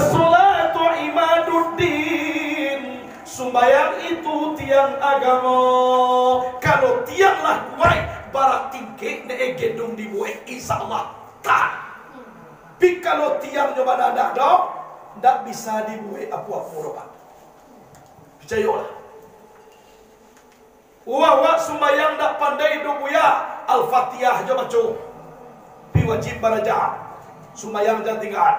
As-salatu imaduddin. Sembayang itu tiang agama. Kalau tianglah kuat, barak tingkik ne gedung dibuat insyaallah tak. Tapi kalau tiang coba ada dok, tak bisa dibuat apa-apa roba. Percayalah. Wah sembayang tak pandai do buya Al-Fatihah jo baca. Pi wajib baraja. Sembayang jangan tinggal.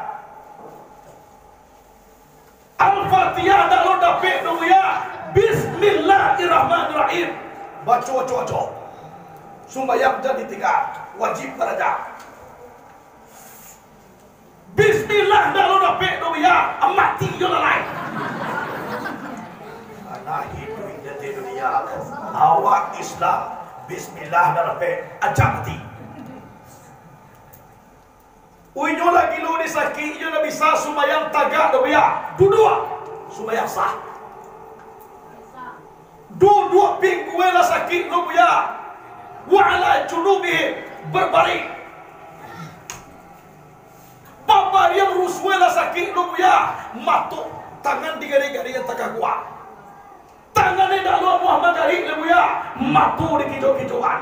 Al-Fatihah tak lo dapat do buya. Bismillahirrahmanirrahim. Baca. Sembayang jangan ditinggal. Wajib baraja. Bismillah dah lo dapat do ya mati yo lalai. Anak hidup di dunia awak Islam bismillah dah dapat ajak mati. Uinyo lagi lo disaki yo na bisa sumayang tagak do ya. Dua sumayang sah. Dua pinggu la sakit do ya. Wa ala junubi berbaring. Papa yang ruswela sakit lu ya matuk tangan digari-gari yang tak kuat. Tangan yang dalam Muhammad dari lu ya matu di kidok-kidokan.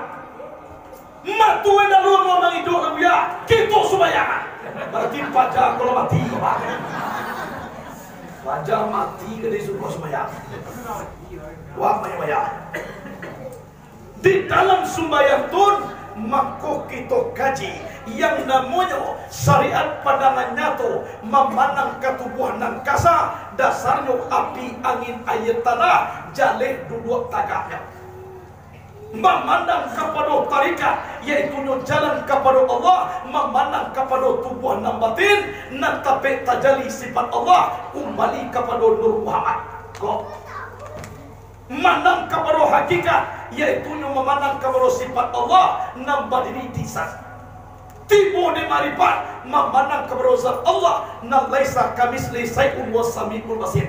Matu yang dalam Muhammad itu lu ya kita sembayangan. Berarti pajak kalau mati apa? Pajak mati ke disuruh sembayang. Wah maya. Di dalam sembayang tun maka kita kaji yang namanya syariat pandangan nyata memandang ketubuhan dan kasa dasarnya api angin air tanah jaleh duduk tagaknya memandang kepada tarikat yaitu jalan kepada Allah memandang kepada tubuhan dan batin dan tapi tajali sifat Allah kembali kepada Nur Muhammad kok memandang kepada hakikat yaitu memandang kepada sifat Allah nambah diri disan tibu di marifat memandang kepada zat Allah na laisa kamisli syai'un was samiul basir.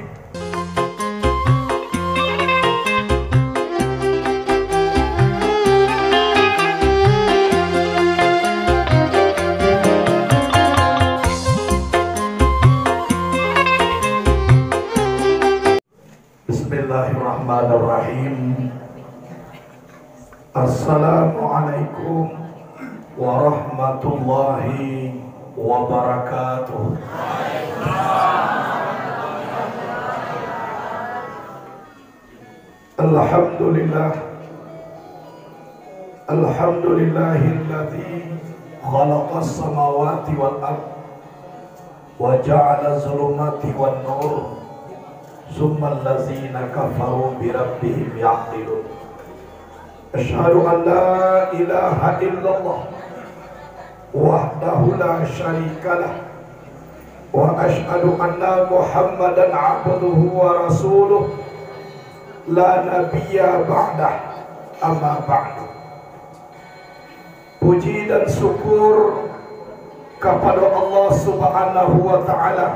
Bismillahirrahmanirrahim. Assalamualaikum warahmatullahi wabarakatuh. Alhamdulillah. Alhamdulillahilladzi khalaqas samawati wal ard wa ja'ala zulumati wan nur summa allazina kafaru bi rabbihim ya'dilun. Asyhadu an la ilaha illallah wahdahu la syarikalah wa asyhadu anna Muhammadan abduhu wa rasuluh la nabiyya ba'dah amma ba'du. Puji dan syukur kepada Allah Subhanahu wa ta'ala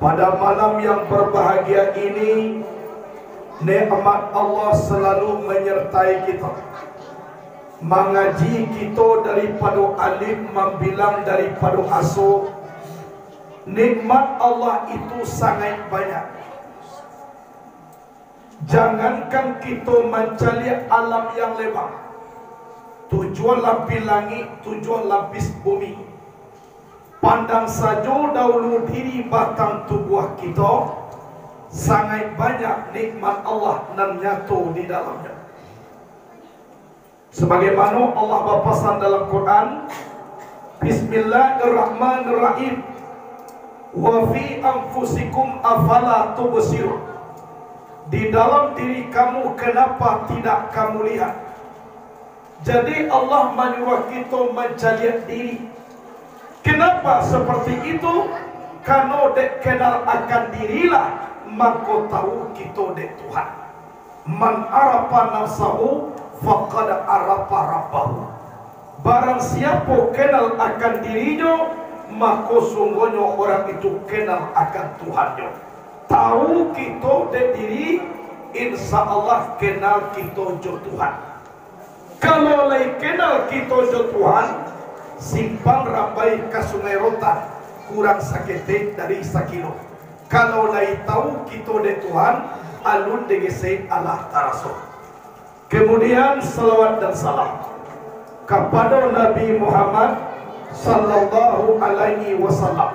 pada malam yang berbahagia ini. Nikmat Allah selalu menyertai kita, mengaji kita daripada alif membilang daripada asal. Nikmat Allah itu sangat banyak. Jangankan kita mencari alam yang lebar, 7 lapis langit, 7 lapis bumi, pandang saja dahulu diri batang tubuh kita, sangat banyak nikmat Allah dan nyata di dalamnya. Sebagaimana Allah berpesan dalam Quran, Bismillahirrahmanirrahim, wa fi anfusikum afala tubsirun. Di dalam diri kamu kenapa tidak kamu lihat? Jadi Allah menyuruh kita mencari diri. Kenapa seperti itu? Karena dek kenal akan dirilah maka tahu kita dek Tuhan. Man arafa nafsahu faqad arafa rabbahu. Barang siapa kenal akan dirinya, maka sungguhnya orang itu kenal akan Tuhannya. Tahu kita dek diri, insya Allah kenal kita jo Tuhan. Kalau lagi kenal kita jo Tuhan, simpang rambai ke Sungai Rotan, kurang sakit dari sakilo. Kalau lai tahu kita de Tuhan, alun degese Allah tarasul. Kemudian salawat dan salam kepada Nabi Muhammad sallallahu alaihi wasallam.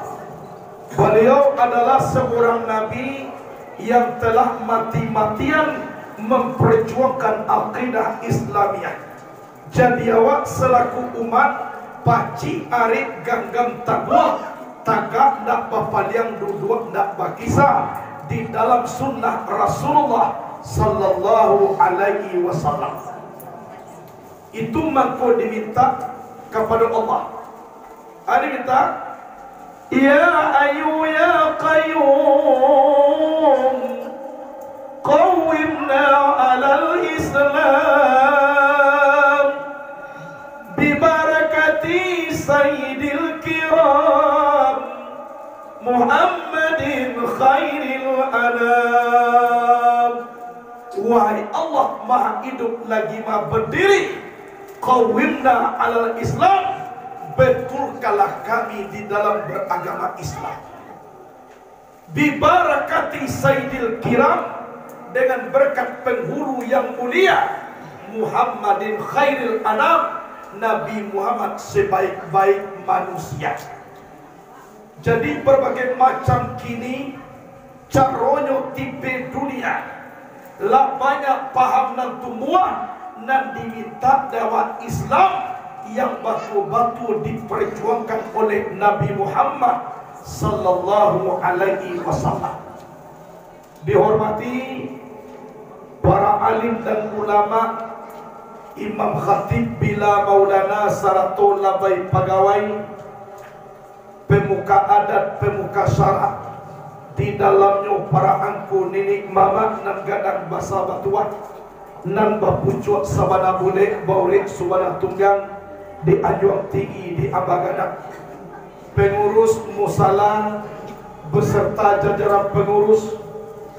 Beliau adalah seorang nabi yang telah mati-matian memperjuangkan akidah Islamiyah. Jadi awak selaku umat paci arif ganggam takwa, tagak dak papaliang duduk dak bakisah di dalam sunnah Rasulullah sallallahu alaihi wasallam. Itu maka diminta kepada Allah. Ada minta, ya ayu ya qayyum qawwimna 'alal Islam bi barakati sayyidil kiram Muhammadin khairil anam. Wahai Allah Maha Hidup lagi Maha Berdiri, qawwimna 'alal Islam, betulkanlah kami di dalam beragama Islam. Bi barakati sayyidil kiram, dengan berkat penghulu yang mulia, Muhammadin khairil anam, Nabi Muhammad sebaik-baik manusia. Jadi berbagai macam kini caronyo tipe dunia lah banyak paham nan tumbuhan nan diminta dakwah Islam yang batu-batu diperjuangkan oleh Nabi Muhammad sallallahu alaihi wasallam. Dihormati para alim dan ulama, Imam Khatib bila Maulana Saratul Labai Pagawai, pemuka adat, pemuka syarat, di dalamnya para angku ninik mama nan gadang basa batuan nan bapucuak sabana boleh baurek subana tunggang di ajuang tinggi di Ambagadak, pengurus musala beserta jajaran pengurus,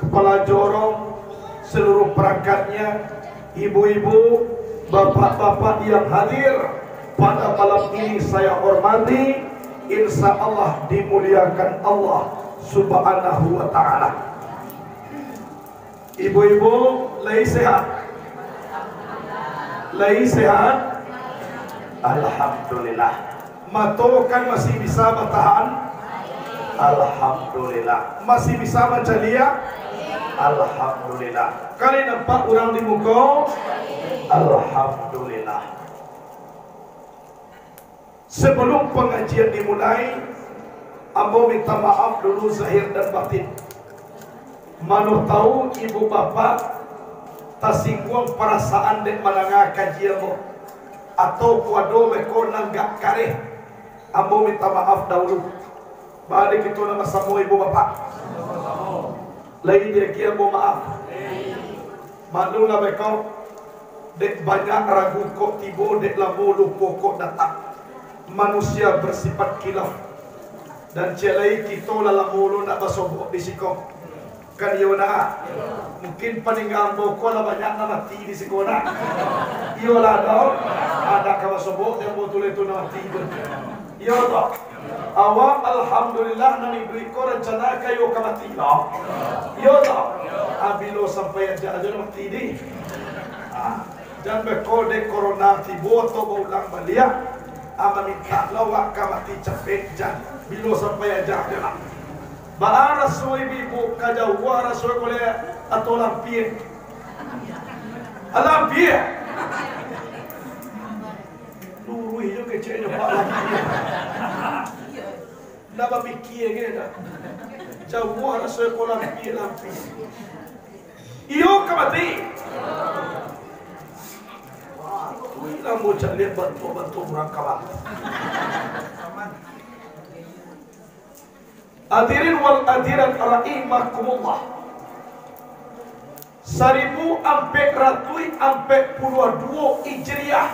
kepala jorong, seluruh perangkatnya, ibu-ibu, bapak-bapak yang hadir pada malam ini saya hormati. Insya Allah dimuliakan Allah subhanahu wa ta'ala. Ibu-ibu lagi sehat? Lagi sehat? Alhamdulillah. Mato kan masih bisa bertahan? Alhamdulillah. Masih bisa mencelia? Alhamdulillah. Kali nampak orang di muka? Alhamdulillah. Sebelum pengajian dimulai, ambo minta maaf dulu zahir dan batin. Manu tahu ibu bapak tasingguang perasaan dek malanga kajian mo atau kuado meko nanggak kareh. Ambo minta maaf dahulu. Balik itu nama sama ibu bapak. Lagi dia kia mo maaf. Malu lah meko dek banyak ragu kok tibo dek lamu lupo kok datang. Manusia bersifat kilaf dan celai kita lalang mulu nak basobok di sikong kan yona mungkin paninggal boko lah banyak na mati di sikona yola dong ada ka basobok yang betul itu na mati yola awak alhamdulillah nani beri ko rencana kayo ka mati yola abilo sampai aja na mati di dan bekode corona tibo to ulang balik ama minta lawak kamati capek jan bilo sampai aja lah. Baara soy bibu kaja wara soy kole atau lampir. Alampir. Dulu hiyo kecil pak lampir. Naba bikie geda. Jauh wara soy kole lampir. Iyo kamati. Kita mau cari bantu orang kawan. Hadirin wal hadirat rahimakumullah. 1442 Hijriah.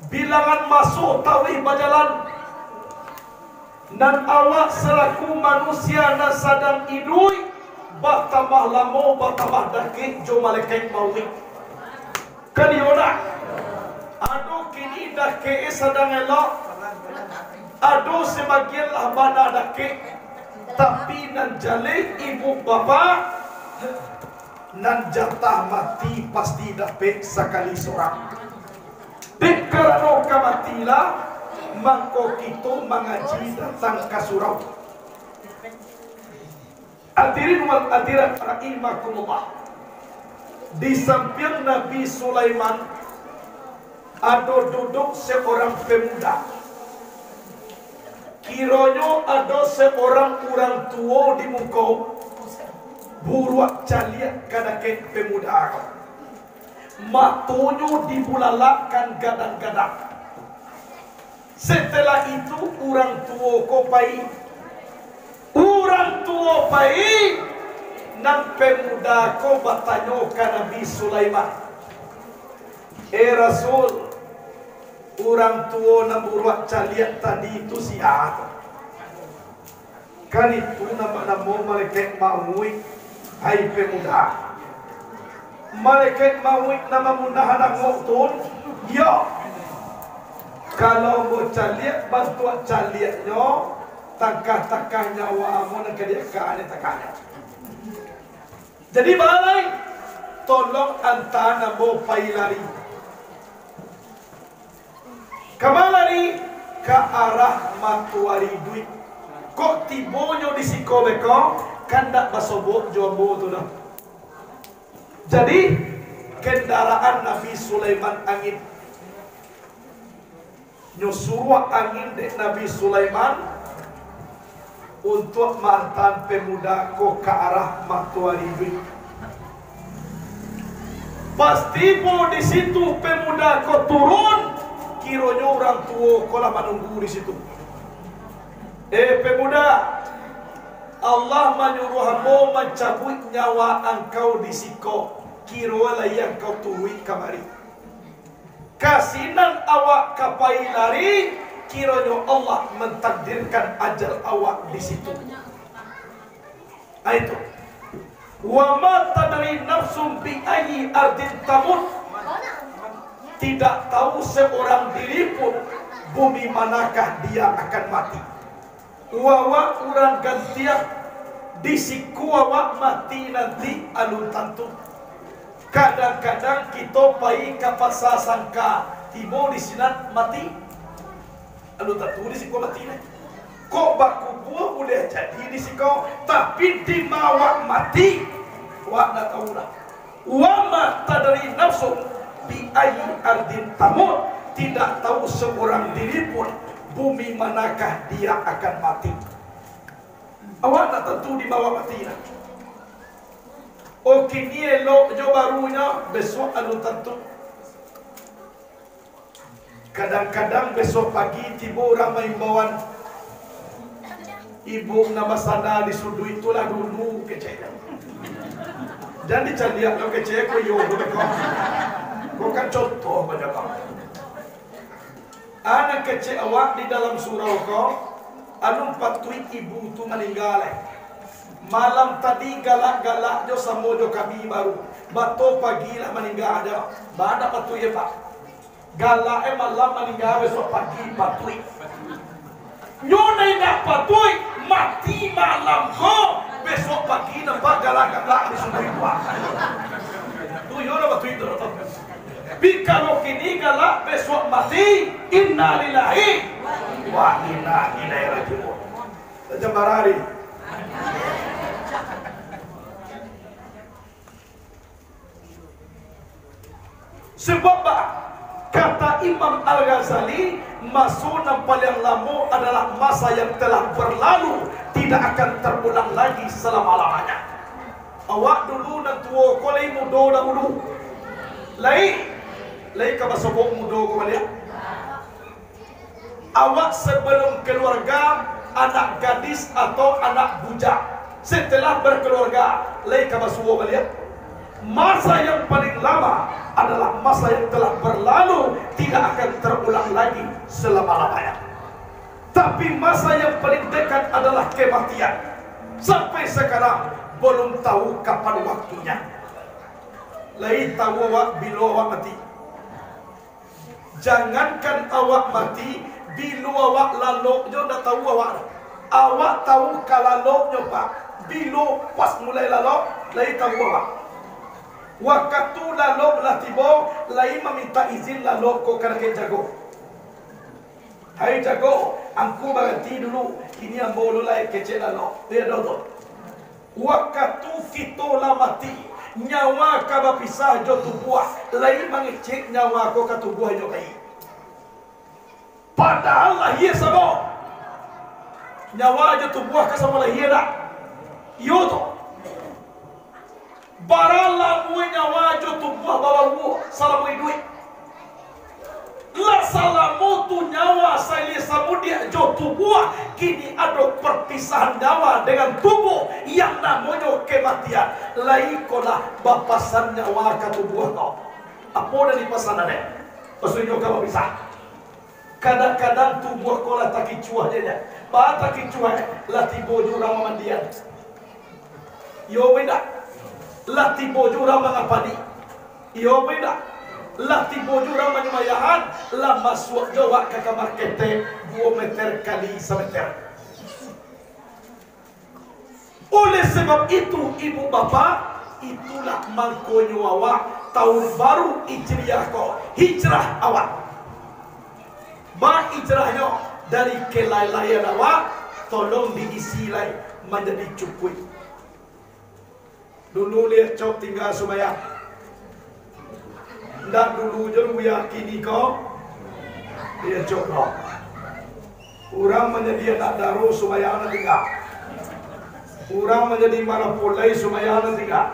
Bilangan masuk tawih bajalan. Dan awak selaku manusia nan sadang idui bertambah lama bertambah dakik jo malaikat maut. Kan yona aduh kini dah ke sedang elok Ado sebagian lah bana dake, tapi nan jale ibu bapa nan jatah mati pasti dapat sekali seorang. Dek karena kamatilah mangko kita mengaji datang ke surau. Hadirin wal hadirat rahimakumullah. Di samping Nabi Sulaiman ada duduk seorang pemuda. Kiranya ada seorang orang tua di muka buruak caliak kadake pemuda. Matunya dibulalakkan gadang-gadang. Setelah itu orang tua kopai, orang tua pai nan pemuda ko bertanya ke Nabi Sulaiman, Rasul, orang tua nan buruak caliak tadi itu siapa? Kan itu nama malaikat maut. Hai pemuda, malaikat maut nama mudah anak mautun. Ya, kalau mau caliak bantu caliaknya, tangkah nyawa amun nak dia kane takanya. Jadi balai tolong antana mau pai lari. Kamalari ke arah matuari duit. Kok tibonyo di sikobeko kandak basobok jombo tu dah. Jadi kendaraan Nabi Sulaiman angin nyusuruh angin dek Nabi Sulaiman untuk mantan pemuda ko ke arah matuari duit. Pasti po di situ pemuda ko turun. Kiranya orang tua kolah menunggu di situ. Pemuda, Allah menyuruh hamba mencabut nyawa engkau di siko. Kira yang kau turui kamari. Kasinan awak kapai lari. Kiranya Allah mentakdirkan ajal awak di situ. Itu. Wa ma tadri nafsum bi ayyi ardin tamut. Tidak tahu seorang diri pun bumi manakah dia akan mati. Wawa orang gantian di siku wawa mati nanti alun tantu. Kadang-kadang kita pai kapasa sangka tibo di sinat mati alun tantu di siku mati nih. Kok baku buah boleh jadi di siku, tapi di mawak mati wak nak tahu lah. Wama tadri nafsu bi ayyi ardin tamut. Tidak tahu seorang diri pun bumi manakah dia akan mati. Awak tak tentu di bawah mati lah. Oke ni elok jo barunya besok alun tentu. Kadang-kadang besok pagi tiba ramai imbauan. Ibu nama sana di sudu itulah dulu kecil. Dan dicaliak lo kecil ko yo kau kan contoh banyak orang. Anak kecil awak di dalam surau kau, anu patui ibu tu meninggal. Malam tadi galak-galak jo samo jo kami baru. Bato pagi lah meninggal ada. Bada patui pak. Galak malam meninggal besok pagi patui. Nyona nak patui mati malam kau. Besok pagi nampak galak-galak di sungai tua. Tu nyona patui tu. Tapi kalau kini galak besok mati, inna lillahi wa inna ilaihi raji'un. Jambarari. Sebab kata Imam Al-Ghazali, masa yang paling lama adalah masa yang telah berlalu, tidak akan terulang lagi selama-lamanya. Awak dulu dan tua kolai muda dahulu. Lai ka basobok mudo ko balik. Awak sebelum keluarga anak gadis atau anak bujang. Setelah berkeluarga, lai ka basuwo balik. Masa yang paling lama adalah masa yang telah berlalu, tidak akan terulang lagi selama-lamanya. Tapi masa yang paling dekat adalah kematian. Sampai sekarang belum tahu kapan waktunya. Lai tahu awak bila awak mati. Jangankan awak mati, Bila awak lalok je dah tahu awak dah. Awak tahu kalau laloknya pak. Bila pas mulai lalok, lain tahu awak. Waktu lalok lah tiba, lain meminta izin lalok kau kena jago. Hai jago, aku berhenti dulu. Ini yang boleh lah kecil lalok. Dia dah tu. Waktu kita lah mati, nyawa kau berpisah jo tubuh, lain mengecek nyawa kau ke tubuh jo lain. Padahal lahir sama, nyawa jo tubuh ke sama lahir dah. Yo tu, baralah mui nyawa jo tubuh bawa mu salam mui duit. La salamu tu nyawa saya samudia jo tubuh kini ada perpisahan nyawa dengan tubuh yang namanya kematian. Lai kolah bapasan nyawa ke tubuh kau. Apa dah di pasanan ni? Pasal kau pisah. Kadang-kadang tubuh kau lah tak kicuah je. Bah tak kicuah lah tibo jurang mandian. Yo beda. Lah tibo jurang mengapani. Yo beda. Lah tibo jurang menyemayahan, lah masuk jawa ke kamar kete 2 meter kali 1 meter. Oleh sebab itu ibu bapa, itulah mangkonyo awak tahun baru hijriah kau, hijrah awak. Ba hijrahnya dari kelailayan awak, tolong diisi lagi menjadi cukup. Dulu lihat cok tinggal sembahyang. Dan dulu je meyakini kau dia cokro. Orang menjadi nak daru sumayana tinggal. Orang menjadi marapulai sumayana tinggal.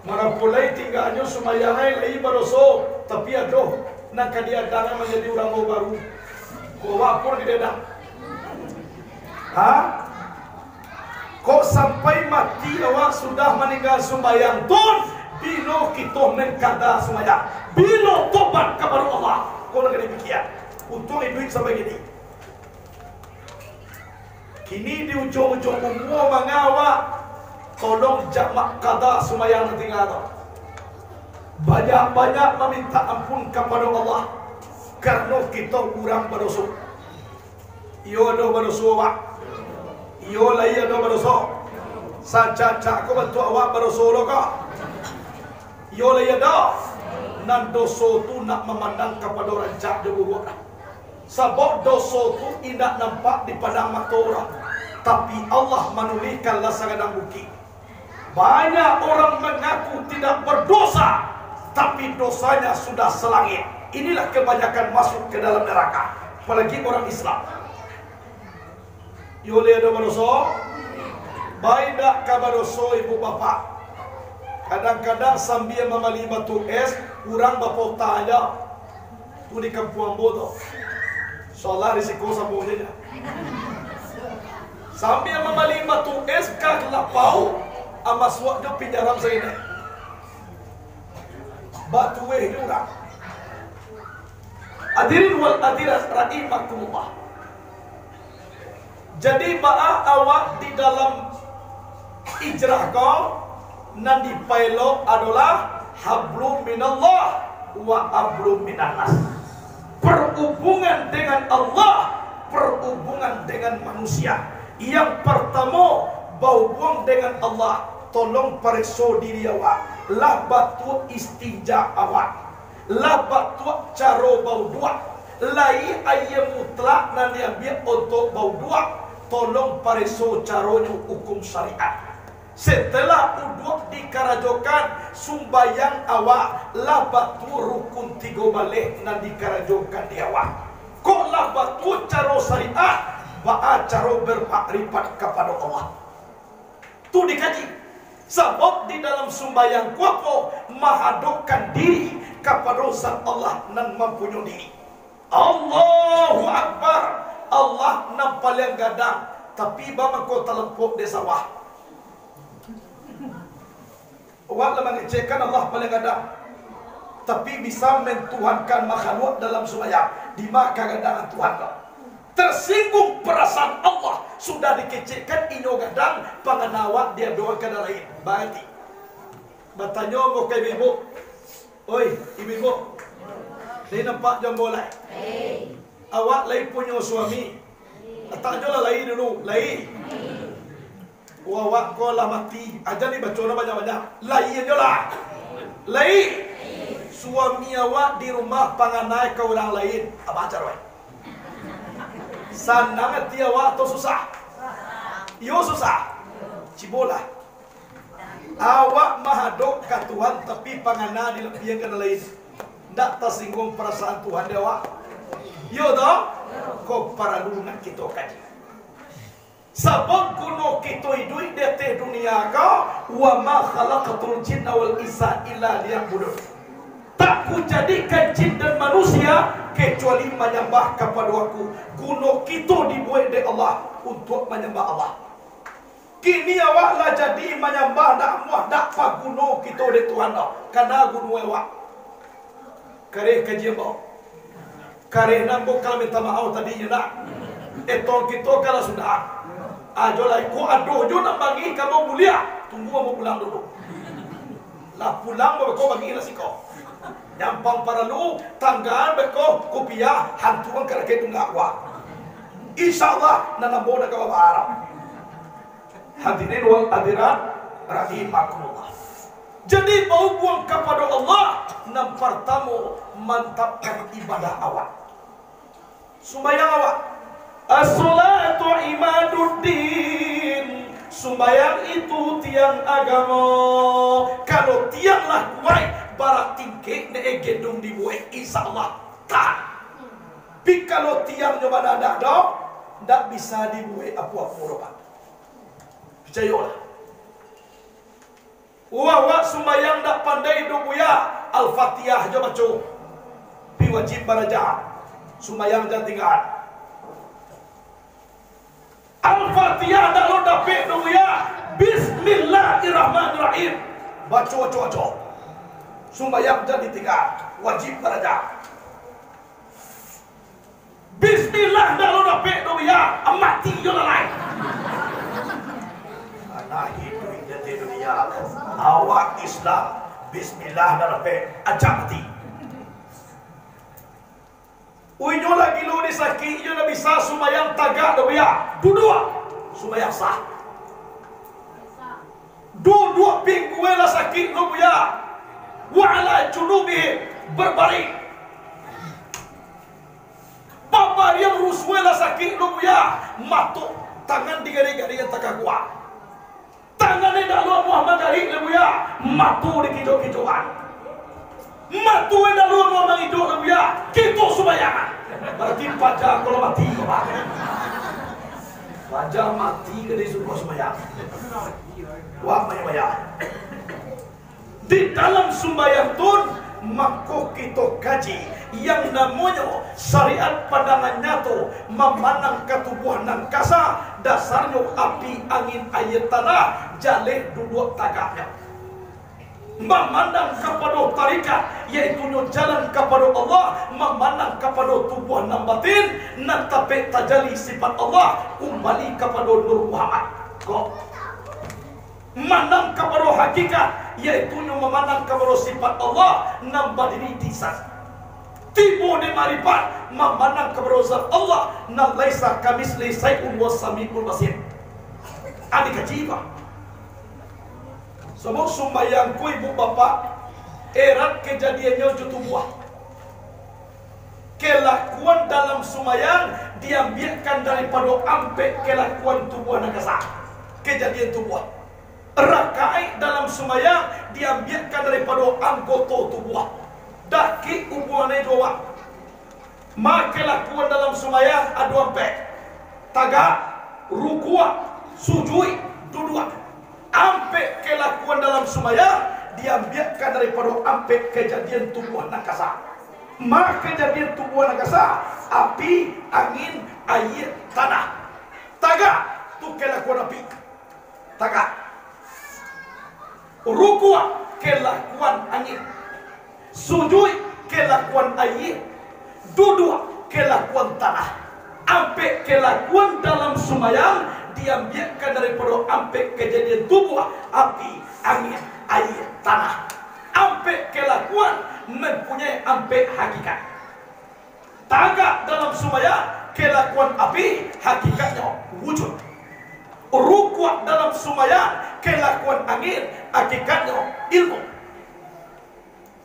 Marapulai tinggalnya sumayana lagi baroso. Tapi aduh nak dia datang menjadi orang baru. Kau apa dia dah? Ha? Kau sampai mati awak sudah meninggal sumayang tun. Bila kita mengkada semuanya, bila tobat kepada Allah, kau nak demikian. Untung duit sampai gini. Kini di ujung-ujung umur mengawak, tolong jamak kada semuanya nanti ngada. Banyak-banyak meminta ampun kepada Allah, karena kita kurang berdosa. Iyo ada berdosa awak, iyo lagi ada berdosa. Saja cak kau bantu awak berdosa lo kah? Yo la yada nan doso tu nak memandang kepada orang jahat de buruk. Sebab doso tu tidak nampak di padang mata orang, tapi Allah menuliskanlah sagadang bukti. Banyak orang mengaku tidak berdosa, tapi dosanya sudah selangit. Inilah kebanyakan masuk ke dalam neraka, apalagi orang Islam. Yo la yada berdosa, baik tak kabar dosa ibu bapa. Kadang-kadang sambil memali batu es, orang bapak tanya, tu di kampung bodoh. Soalnya risiko sambungnya. Sambil memali batu es, kak lapau, amas waktu pinjaram saya ini. Batu es orang. Hadirin wal hadirat rahimakumullah. Jadi ba'a awak di dalam hijrah kau, nanti pailo adalah hablum minallah wa hablum minannas. Perhubungan dengan Allah, perhubungan dengan manusia. Yang pertama, berhubung dengan Allah, tolong periksa diri awak. Lah batu istinja awak. Lah batu cara bau dua. Lai ayam mutlak nanti ambil untuk bau dua. Tolong periksa caranya hukum syariat. Setelah uduk dikarajokan sumbayang awak, lah batu rukun 3 balik nak dikarajokan di awak. Kok lah batu cara syariat, ba'a cara bermakrifat kepada Allah. Tu dikaji. Sebab di dalam sumbayang kuapo mahadukkan diri kepada zat Allah nan mempunyai diri. Allahu Akbar. Allah nan paling gadang, tapi bama kau terlempuk di sawah. Awak lemah ngecekkan Allah paling gadang, tapi bisa mentuhankan makhluk dalam sembahyang. Di maka gadangan Tuhan kau. Tersinggung perasaan Allah, sudah dikecekkan inyo gadang, panganawak dia doakan lain. Berarti bertanya mau ke ibu, oi ibu, dia nampak jam boleh. Awak lai punya suami. Tak jual lai dulu, lai. Awak kau lah mati. Aja ni baca banyak-banyak. Lai aja lah. Lai. Suami awak di rumah panganai ke orang lain. Apa ajar weh? Senang hati awak atau susah? Yo susah. Cibola. Awak mahadok ke Tuhan tapi panganai dilebihkan lain. Tak tersinggung perasaan Tuhan dia awak. Yo toh? Kau para lunak kita kaji. Sebab kuno kita hidup di atas dunia kau, wa ma khalaqatul jinna wal insa illa liya'budun. Tak ku jadikan jin dan manusia kecuali menyembah kepada aku. Kuno kita dibuat oleh Allah untuk menyembah Allah. Kini awak lah jadi menyembah dak muah dak pa kuno kita oleh Tuhan dah. Karena kuno awak. Kareh kaji apa? Kareh nambo kalau minta maaf tadinya nak. Etong kita kalau sudah. Ajolah ku aduh jo nak bagi kamu mulia. Tunggu mau pulang dulu. Lah pulang kau bagi nasi kau. Nyampang para lu tanggaan beko kopiah hantuan kalau kita enggak kuat. Insyaallah nana boda ke bawah Arab. Hadirin wal hadirat rahimakumullah. Jadi mau buang kepada Allah nam pertama mantapkan ibadah awak. Sembahyang awak. As-salatu imaduddin. Sembahyang itu tiang agama. Kalau tianglah kuat barak tingkik ne gedung dibuat insyaallah tak. Tapi kalau tiang nyoba ada dah tak bisa dibuat apa-apa roba. Percayalah. Wah sembahyang tak pandai do buya Al-Fatihah je baca. Pi wajib baraja. Sembahyang jangan tinggal. Al-Fatihah dah lo dapat do buya. Bismillahirrahmanirrahim. Baca. Sembahyang jangan ditinggal. Wajib baraja. Bismillah dah lo dapat do buya. Mati je lain. Anak hidup di dunia. Awak Islam. Bismillah dah dapat. Ajak mati. Uinyo lagi lo ni sakit, yo na bisa sumayang tagak do biya. Dua sumayang sah. Dua pingguela sakit do biya. Wa ala junubi berbaring. Papa yang ruswela sakit do biya. Matuk tangan digari-gari yang tak kuat. Tangan ni dah luar Muhammad Ali le biya. Matu di kijo-kijoan. Matu dah luar Muhammad hidup le biya. Kita sumayang. Berarti pajak kalau mati pajak mati ke di surga sembahyang. Wah banyak. Di dalam sembahyang tun maka kita kaji yang namanya syariat pandangan nyata memandang ketubuhan dan kasa dasarnya api angin air tanah jaleh duduk tagaknya. Memandang kepada tarikat yaitu jalan kepada Allah, memandang kepada tubuh dan batin nan tapi tajali sifat Allah kembali kepada Nur Muhammad. Kok memandang kepada hakikat yaitu memandang kepada sifat Allah nan badini disas. Tibo de marifat memandang kepada zat Allah nan laisa kamisli syai'un was samiul basir. Adik kajiba. Sebab sembahyangku ibu bapa erat kejadiannya jutu buah. Kelakuan dalam sembahyang diambilkan daripada ampe kelakuan tubuh nakasa. Kejadian tubuh. Rakaat dalam sembahyang diambilkan daripada anggota tubuh. Daki hubungannya dua. Maka kelakuan dalam sembahyang ada ampe. Tagak, rukuk, sujud, dua. Ampe kelakuan dalam sembahyang diambilkan daripada ampe kejadian tubuh nakasa. Maka kejadian tubuh nakasa api, angin, air, tanah. Tagak tu kelakuan api. Tagak. Rukuk kelakuan angin. Sujud kelakuan air. Duduk kelakuan tanah. Ampe kelakuan dalam sembahyang diambilkan daripada ampe kejadian tubuh api, angin, air, tanah. Ampe kelakuan mempunyai ampe hakikat. Tagak dalam sembahyang kelakuan api, hakikatnya wujud. Ruku' dalam sembahyang kelakuan angin, hakikatnya ilmu.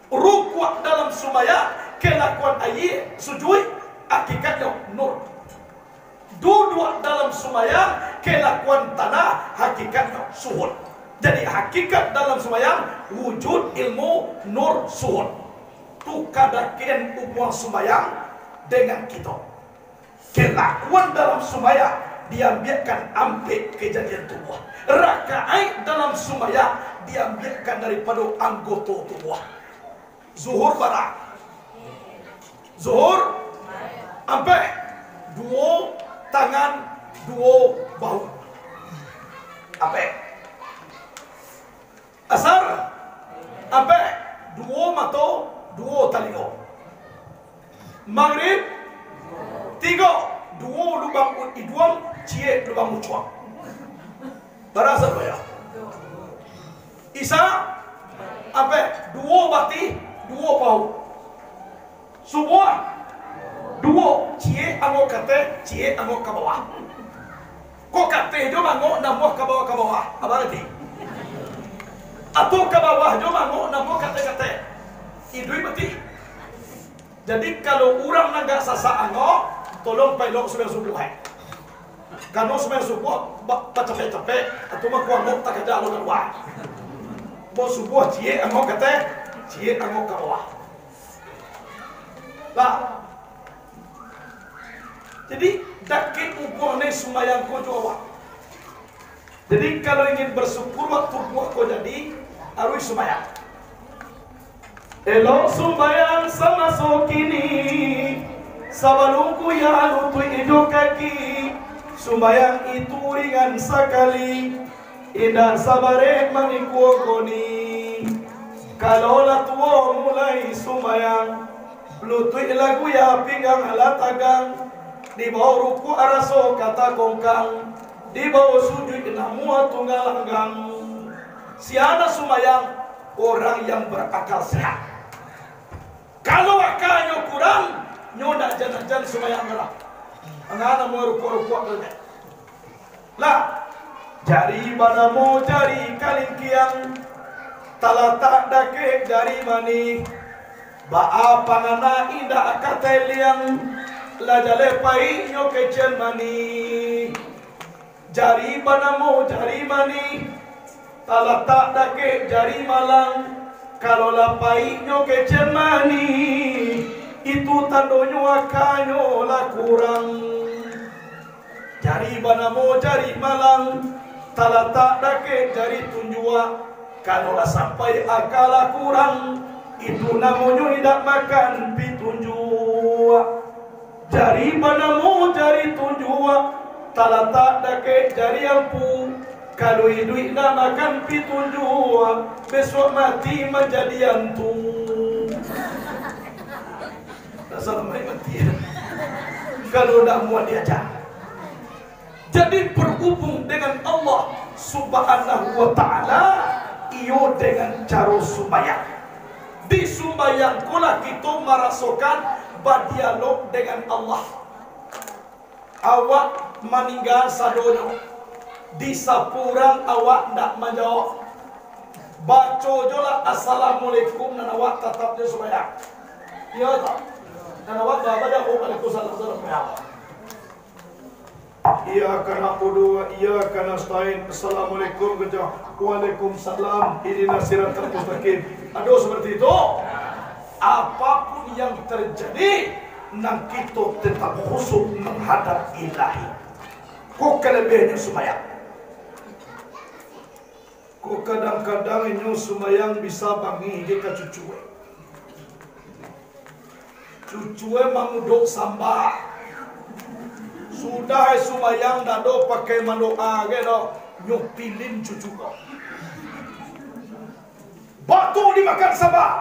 Ruku' dalam sembahyang kelakuan air, sujud, hakikatnya nur. Duduk dalam sembahyang kelakuan tanah, hakikatnya suhud. Jadi hakikat dalam sembahyang wujud, ilmu, nur, suhud. Tu kadakian umur sembahyang dengan kita. Kelakuan dalam sembahyang diambilkan ambil kejadian tubuh. Rakaat dalam sembahyang diambilkan daripada anggota tubuh. Zuhur barang. Zuhur sampai dua tangan, dua bahu. Sampai asar sampai dua mata, dua telinga. Maghrib tiga, dua lubang hidung, cie lubang mucuang. Berasa ya? Isya sampai dua bati, dua bahu. Subuh dua, cie angok kate, cie angok ke bawah. Kok kate jo mangok namuh ke bawah, apa ngerti? Atau ke bawah jo mangok namuh kate. Idui mati. Jadi kalau orang nagak sasa angok, tolong pelok sembahyang subuh. Kalau sembahyang subuh capek-capek atau mah kuangok tak kerja lo keluar. Mau subuh cie angok kate, cie angok ke bawah. Lah. Jadi dakik ukurnya sembahyang ko jawa. Jadi kalau ingin bersyukur waktu buah ko jadi harus sembahyang. Elok sembahyang sama sokini, sabalungku ya lutu hidung kaki. Sembahyang itu ringan sekali, indah sabare manikuogoni. Kalau lah tua mulai sembahyang, lutut lagu ya pinggang alat tagang. Di bawah ruku araso kata kongkang, di bawah sujud namu tunggal hanggang. Siapa sembahyang orang yang berakal sehat. Kalau akalnya kurang, nyonak jangan sembahyang merah. Angana mau ruku aja. Lah, jari banamu jari kalingkiang, talatak dake jari mani. Ba panana indah kateliang, lajale pai nyo kecen mani. Jari banamu jari mani, talatak dake jari malang. Kalau lapai nyo kecen mani, itu tandonyo akanyo lah kurang. Jari banamo jari malang, talatak dake jari tunjua. Kalau lah sampai akal kurang, itu namanya tidak makan pitunjua. Jari banamo jari tunjua, talatak dake jari ampu. Kalau hidup nak makan pitunjua, besok mati menjadi antum. Dasar mati. Kalau tak muat diajar. Jadi berhubung dengan Allah Subhanahu wa ta'ala, iyo dengan cara sembahyang. Di sembahyang kula kita merasakan berdialog dengan Allah. Awak meninggal sadonya, di sapurang awak tak menjawab. Baca jola assalamualaikum dan awak tetap dia sembahyang. Iya tak? Dan awak tak baca waalaikumsalam sembahyang. Iya kana kudu, iya kana stain. Assalamualaikum kerja. Waalaikumsalam. Ihdinas siratal mustaqim. Aduh seperti itu. Apapun yang terjadi, nang kita tetap khusyuk menghadap Ilahi. Kok kelebihannya sembahyang? Kok kadang-kadang ini sembahyang bisa bangi dia ke cucuwe. Cucuwe mangudok sambah. Sudah sembahyang dado pakai mandoa gitu, nyupilin cucu kau. Batu dimakan sambah.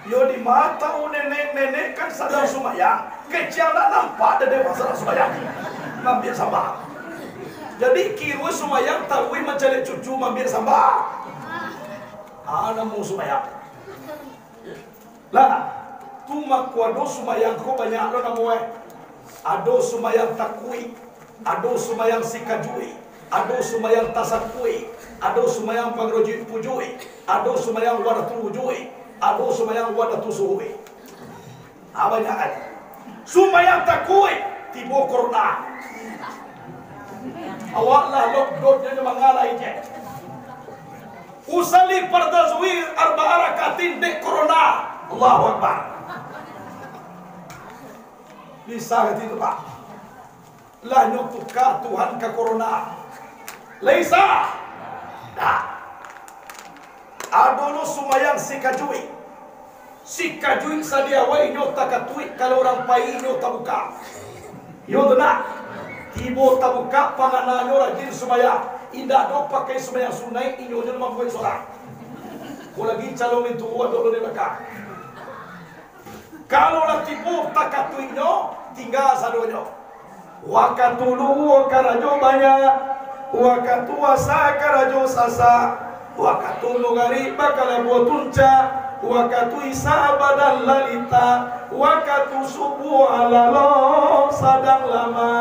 Yo di mata nenek-nenek kan sadar sembahyang, kecil tak nampak ada masalah sembahyang. Mampir sambah. Jadi kira sembahyang tahu mencari cucu mampir sambah. Ada mau sembahyang. Lah, Tuma kuado sumayang ko banyak lo namoy. Ado sumayang takui, ado sumayang sikajui, ado sumayang tasakui, ado sumayang pangroji pujui, ado sumayang wadatujui, ado sumayang wadatusuhui. Banyak kan? Sumayang takui tibo corona. Awaklah lockdownnya ni mangalai je. Usali farda zuhir arba'a rakatin de corona. Allahu Akbar. Bisa itu Pak. Lah nyutuka Tuhan ke corona. Laisa. Dah. Adono sumayang sikajui. Sikajui sadia wai nyota katui kalau orang pai nyota buka. Yo dona. Tibo tabuka pangananyo rajin sumaya. Indah do pakai sumaya sunai inyo jan mampu sorak. Ko lagi calon itu dulu ni maka. Kalau lah tibo takatui nyo tinggal sadonyo. Wakatulu wakarajo banyak, wakatu asa karajo sasa, wakatulu gari bakal buatunca, wakatu isa badan lalita, wakatu subuh alalo sadang lama.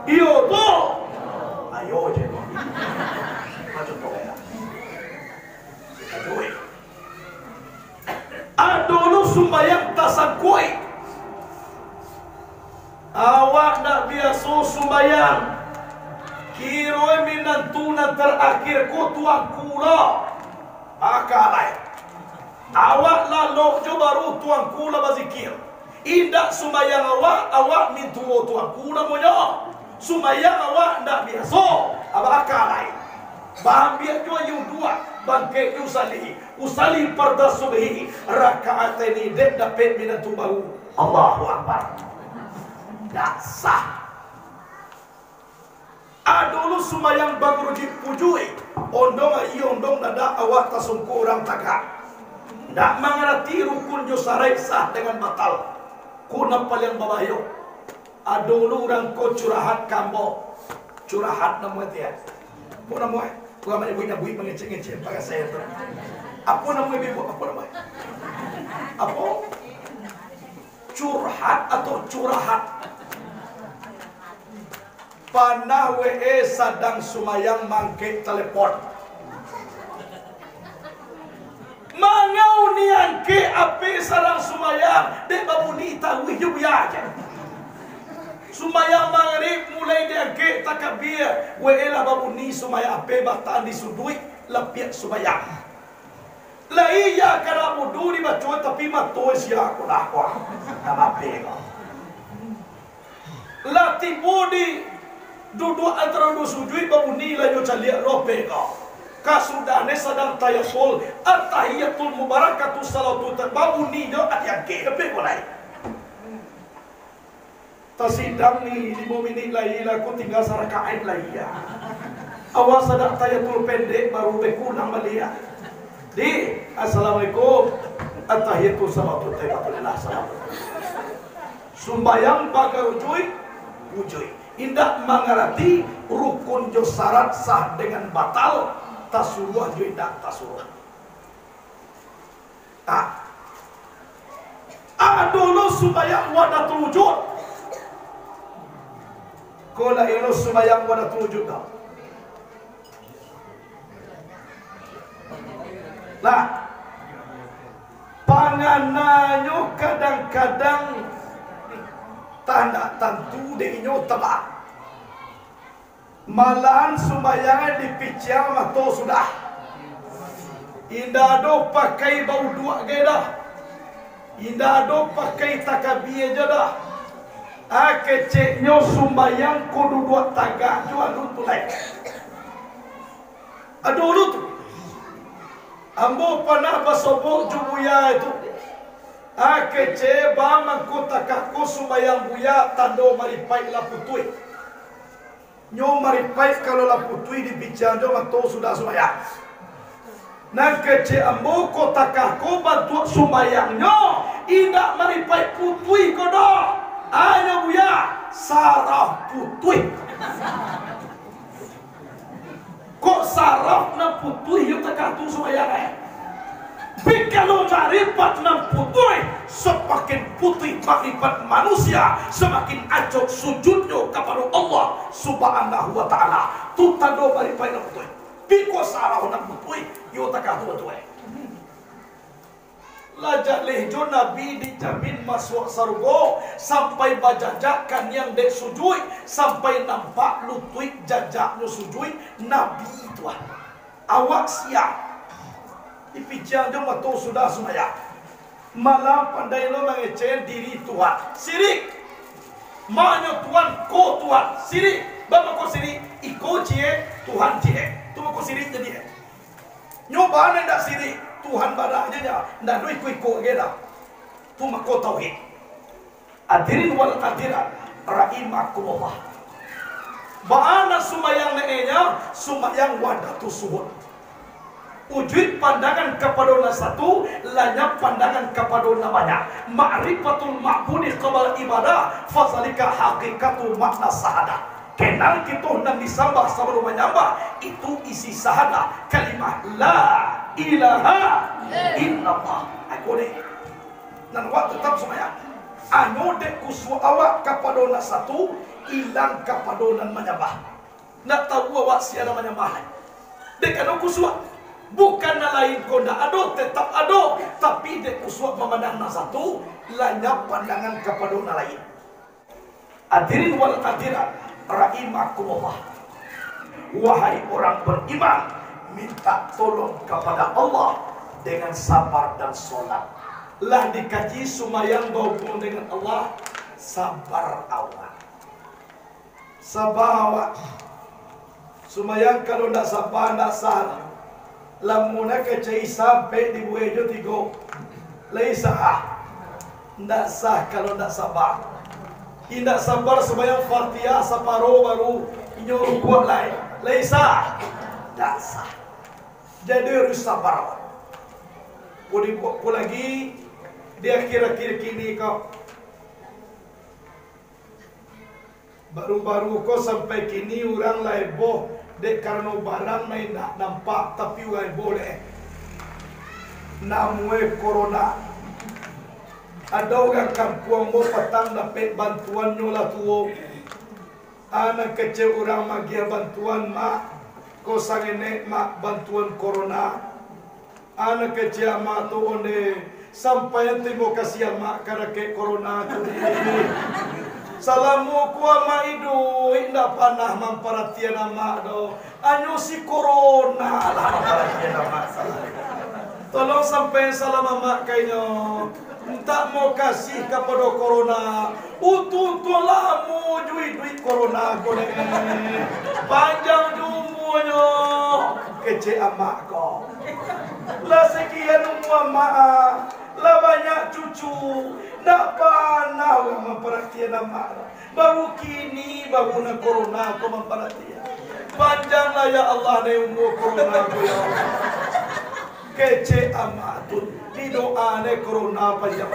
Iyo tu, ayo je. Macam tu ya. Aduh. Adulu sumbayang tasakui. Awak nak biasa sumbayang. Kiroi minantunan terakhir ko tuang kula. Akalai. Awak lalu jo baru tuang kula bazikir. Indak sumbayang awak mintuo tuang kula monyo. Sumbayang awak ndak biasa. Aba akalai. Bambia jo yu dua bangke usali farda subhi rakaateni dek dapat minantu baru. Allahu Akbar. Tak sah. Adulu sumayang bagruji pujui. Ondong ondong nada awak tasungku orang tagak. Tak mengerti rukun jo sarai sah dengan batal. Kuna paling babayo. Adulu orang ko curahat kambo. Curahat namu dia. Apa namu? Bukan mana buih mengecek-ngecek pakai saya tu. Apa namu ibu? Apa namu? Apa? Curhat atau curahat? Panah WE sadang sumayang mangke telepon. Mangau niangke api sarang sumayang dek babuni tahu hidup ya aja. Sumayang maghrib mulai diangke takbir WE lah babuni sumayang api batan disudui lepiak sumayang. Lah iya kana budu di bacoy tapi matoy siya ko lah ko. Tamape ko. Lah tibudi duduk antara dua sujud babuni lah yo calia rope ko. Kasudane sedang tayasul at-tahiyatul mubarakatuh salatu babuni yo atiake ape ko lai. Tasidang ni 5 minit lagi lah ko tinggal sarakaat lagi ya. Awas sedang tayatul pendek baru bekunang balia. Di assalamualaikum at-tahiyatul salatu taibatulillah salam. Sumbayang bagai ujui. Indak mengerti rukun jo syarat sah dengan batal tasuruh jo indak tasuruh. Adulu sumbayang wadatul wujud. Kola ilo sumbayang wadatul wujud dah. Nah, pangananyo kadang-kadang tanda tentu denginyo tebak. Malahan sumbayangnya dipicang mato sudah. Indah do pakai bau dua geda. Indah do pakai takabie jada. Keceknya sumbayang kudu dua taga jual tulai. Aduh lu tu. Ambo panah basobok jubuya itu. Kece bamang ko takako sumbayang buya tando maripai la putui. Nyo maripai kalau la putui di bicara jo mato sudah sumbayang. Nang kece ambo ko takako bantu sumbayang nyo indak maripai putui kodo. Ayo buya saraf putui. Kok saraf na putui yo takatu sumbayang Kalau cari 46 putui semakin putih makrifat manusia, semakin acok sujudnya kepada Allah Subhanahu wa taala. Tu tado bari pai nak betul. Piko sarah nak betul, yo takah tu betul. Lajak lehjo Nabi dijamin masuk surga sampai bajajakan yang dek sujud, sampai nampak lutut jajaknya sujud Nabi itu. Awak siap dipijang je matu sudah semaya. Malam pandai lo mengecen diri Tuhan. Sirik. Maknya Tuhan ko Tuhan. Sirik. Bapa ko sirik. Iko cie Tuhan cie. Tu ko sirik jadi. Nyoba ndak sirik. Tuhan badak aja ya. Ndak do iko geda. Tu mako tauhid. Hadirin wal hadirat rahimakumullah. Baana sumayang neenya sumayang wadatu suhud. Wujud pandangan kepada satu, lanyap pandangan kepada banyak. Ma'rifatul ma'budi qabla ibadah, fazalika haqiqatu makna sahadah. Kenal kita hendak disambah sebelum menyambah, itu isi sahadah. Kalimah la ilaha illallah. Aku ni. Dan waktu tetap semuanya. Anu dek kusu awak kepada satu, hilang kepada menyambah. Nak tahu awak siapa menyambah. Dek anu kusu bukan lain konda ado, tetap ado, tapi dek uswah memandang satu, lanyap pandangan kepada lain. Hadirin wal hadirat rahimakumullah. Wahai orang beriman, minta tolong kepada Allah dengan sabar dan solat. Lah dikaji sumayang berhubung dengan Allah, sabar awak. Sabar awak. Sumayang kalau tidak sabar, tidak salah. Lamuna kecai sampai di buejo tigo lai sah. Ndak sah kalau ndak sabar. Indak sabar sembahyang Fatihah separuh baru inyo rukuk lai sah. Ndak sah. Jadi harus sabar. Pudi lagi di akhir-akhir kini kau baru-baru kau sampai kini orang lai boh. Dek karena barang main nak nampak tapi wai boleh. Namwe corona. Ada orang kampung mau petang dapat bantuan nyola tuo. Anak kecil orang magia bantuan mak. Ko sangene mak bantuan corona. Anak kecil mak tu onde sampai terima kasih mak karena ke corona tu. Salamu kuah ma idu indah panah memperhatian nama do anyo si corona lah memperhatian nama tolong sampai salam mak kainyo tak mau kasih kepada corona utu lamu duit corona kone panjang umurnya kece amak ko lah sekian umur mak lah banyak cucu, nak panah memperhatian nama. Baru kini bangunan corona aku memperhatian. Panjanglah ya Allah ni umur corona aku ya Allah. Kece amatun di doa ni corona panjang.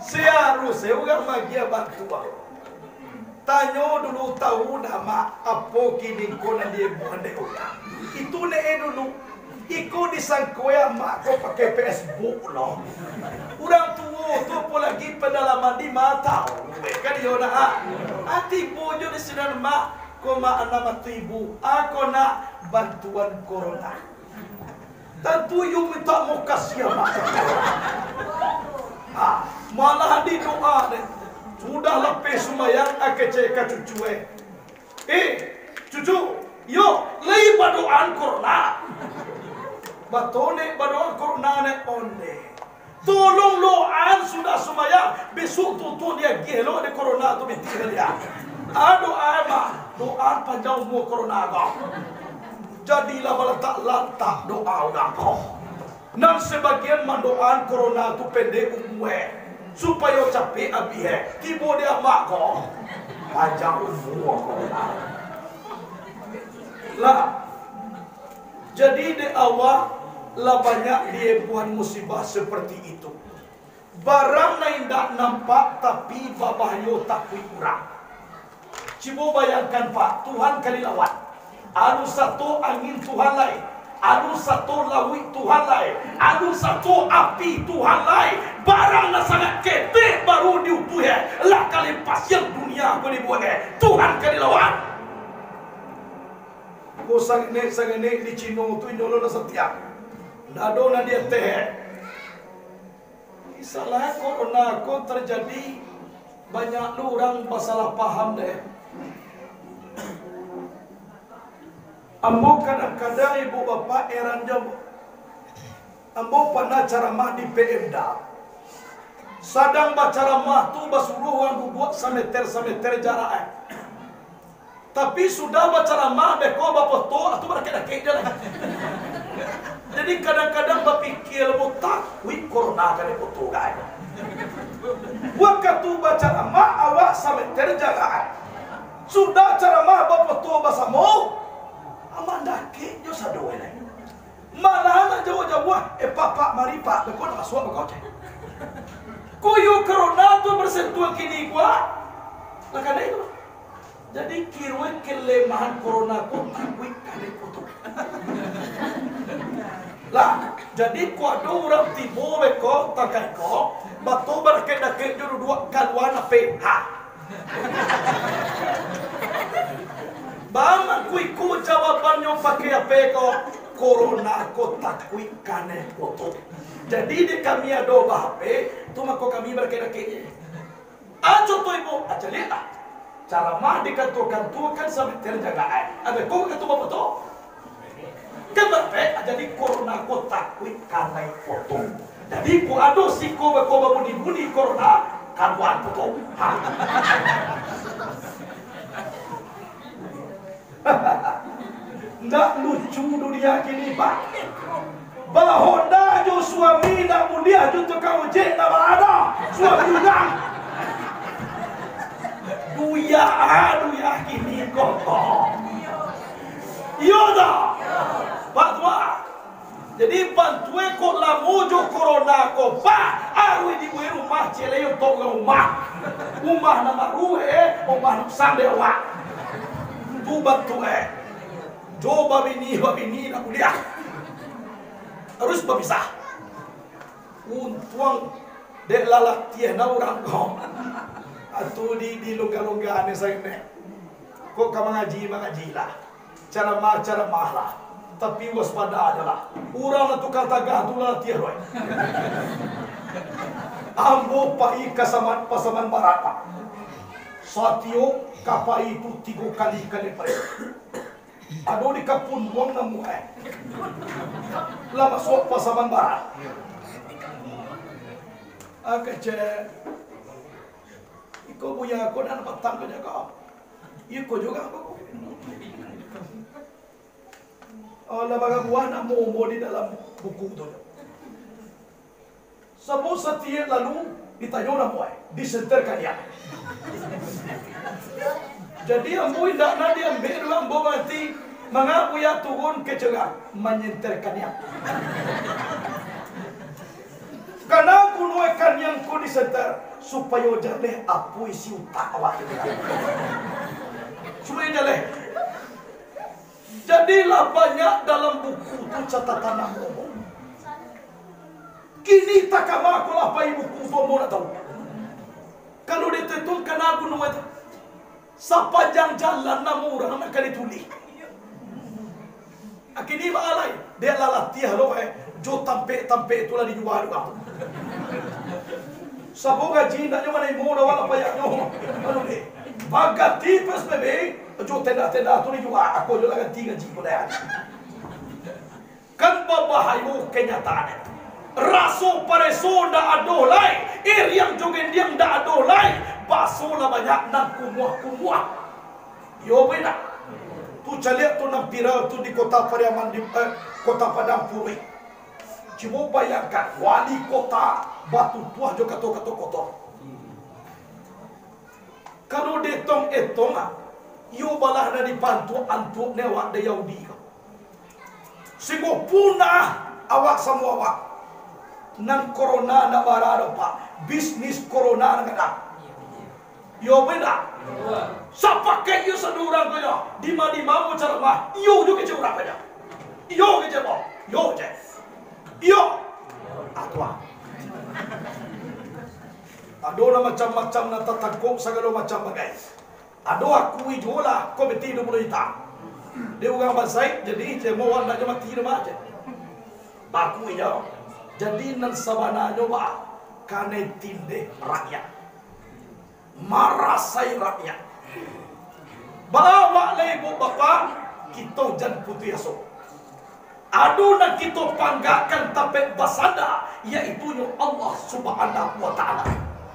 Seharusnya orang magia bantuan. Tanya dulu tahu nama apa kini kau nak dia buat orang. Itu ni dulu. Iko disangkoya mak kau pakai Facebook loh. Orang tua tu pun lagi pendalaman di mata. Kan dia nak hati bojo di sini mak kau mak nama tu ibu. Aku nak bantuan corona. Tentu you minta mau kasih mak. Malah di doa deh. Sudah lepas sembahyang aku cek cucu cucu, yo lagi berdoaan corona. Batone badoa corona ne onde. Tolong loan sudah semaya besok tutu dia gelo de corona tu betul dia. Doa doa panjang umur corona kau. Jadilah bala tak lantak doa kau. Nan sebagian mandoan corona tu pendek umur supaya capek abih. Tibo dia mak kau panjang umur corona. Lah jadi di awal lah banyak dia buat musibah seperti itu. Barang lain tak nampak tapi babahnya tak kurang. Cuba bayangkan Pak, Tuhan kali lawan. Anu satu angin Tuhan lain. anu satu lawi Tuhan lain, anu satu api Tuhan lain, barang na sangat ketek baru diutuh lah kali pasien dunia ko dibuat Tuhan ka dilawan. Ko sang nek di Cino tu nyolo na setia. Nado na dia teh. Salah corona ko terjadi banyak orang masalah paham deh. Ambo kadang-kadang ibu bapak eran jam ambo pernah ceramah di Pemda. Sadang bacaramah tu basuruhan buat sameter jarak. Tapi sudah bacaramah beko bapoto atau berkait-kait dia lagi. Jadi kadang-kadang berpikir botak, wih corona kan foto guys. Waktu bacaramah awak sameter jarak. Sudah ceramah bapoto basamo. Amanda ke jo sado ele. Mana na jauh-jauh papa mari pak beko nak suap beko. Kuyu corona tu bersentuhan kini gua. Lah kada itu. Jadi kirwe kelemahan corona ku takwi kade foto. Lah, jadi ku ada orang tibo beko takai ko, batu berkait-kait juru dua kaluan PH. Bang ku jawabannya pakai apa ko? Corona ko takwi kane foto. Jadi di kami ada HP, tu mako kami berkait-kait. Ajo tu ibu, aja lihat. Cara mah dikantor-kantorkan sampai terjagaan. Ada kau kata apa tu? Kan berpe, jadi corona ko takwi kane foto. Jadi ku ado siko beko babuni corona kaluan foto. Ndak lucu dunia kini pak. Bahoda jo suami nak mulia jo tukang ojek nak ada suami udang. Duya kini kotor. Iya dah. Pak tua. Jadi bantue kok lamujo corona ko pak. Awi di rumah celeyo tok rumah. Rumah nama ruhe, rumah nuksan dewa. Tu bantue. Coba bini nak kuliah. Harus berpisah. Untuang dek lalak tiah na orang kau. Atau di longga-longga ane saya ne. Kok kamu mengaji lah. Cara mah lah. Tapi waspada aja lah. Orang itu kata gatuh lah tiah roy. Ambo pai pasaman barata. Satio kapai itu 3 kali pada. Ado di kapun buang namu Lama masuk pasaman barat. Kece. Iko punya aku dan petang kerja kau. Iko juga aku. Allah baga buah namu di dalam buku tu. Semua setiap lalu ditayo namu disenterkan ya. Jadi ambo tidak nak diambil ambo mati mengaku ya turun ke cegah menyenterkannya. Karena aku nuekan yang ku disenter supaya jaleh apu isi utak awak itu. Supaya jaleh. Jadilah banyak dalam buku tu catatan ambo. Kini tak kama aku lapai buku tu ambo nak tahu. Kalau ditentukan aku nuekan sepanjang jalan namu orang nak kali tuli. Akini maalai dia lalat tiah lo jo tampe itulah dijual juga. Sabo gaji nak nyaman ai mo wala payaknya. Anu ni. Bagat tipes bebe jo tenda tu dijual aku jo lagan 3 gaji ko dah. Kan babahayu kenyataan. Raso pareso nda adolai, yang jogen diam nda adolai, baso la banyak nan kumuah. Yo beda. Tu caliak tu nampira tu di kota Pariaman di kota Padang Puri. Cuma bayangkan wali kota Batu Tuah jo kato kotor. Kalau detong etonga, yo balah na dipantu antuk newak de Yahudi. Singgo punah awak semua awak. Nang corona na barado pa bisnis corona na kada yo beda sa pakai yo sa durang ko yo di ma mo cara ma yo jo ke cura pa Yo je boh. Yo je. Yo. Atwa. Ado na macam-macam na tatagkong sagalo macam bagay. Ado aku ijola komiti do berita. Dia orang basai jadi je mau nak je mati dia aja. Baku ijo. Jadi nan sabana nyoba kane tinde rakyat. Marasai rakyat. Bawa le ibu bapa kita jan putih asok. Adu nak kita panggakan tapi basada yaitu Allah Subhanahu wa taala.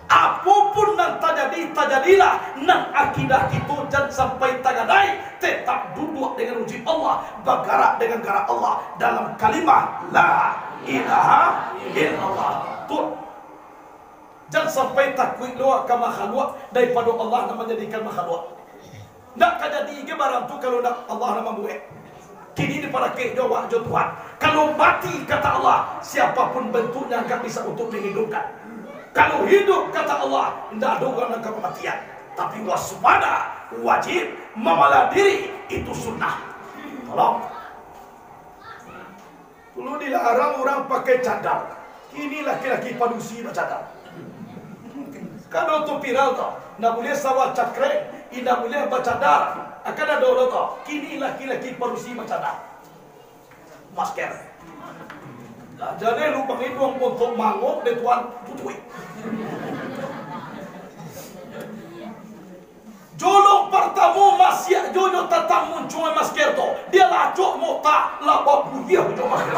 Apapun yang terjadilah nan akidah kita jangan sampai tagadai tetap duduk dengan uji Allah, bergerak dengan gerak Allah dalam kalimah la ilaha illallah. Tuh, jangan sampai takwid doa ke makhluk daripada Allah nak menjadikan makhluk. Nak kajadi ke barang tu kalau nak Allah nak membuat. Kini di para ke jawab Tuhan. Kalau mati kata Allah, siapapun bentuknya enggak bisa untuk dihidupkan. Kalau hidup kata Allah, tidak ada orang yang kematian. Tapi waspada, wajib, memalah diri, itu sunnah. Tolong. Dulu dilarang orang pakai cadar. Kini laki-laki padusi bercadar. Kalau tu viral tu, tidak boleh sawah cakre, tidak boleh bercadar. Akan ada orang tu, kini laki-laki padusi bercadar. Masker. Nah, jadi lubang itu untuk mangok de tuan putui. Jolong pertama masih jojo tatang muncul masker tu. Dia lacok mota laba puyah jo masker.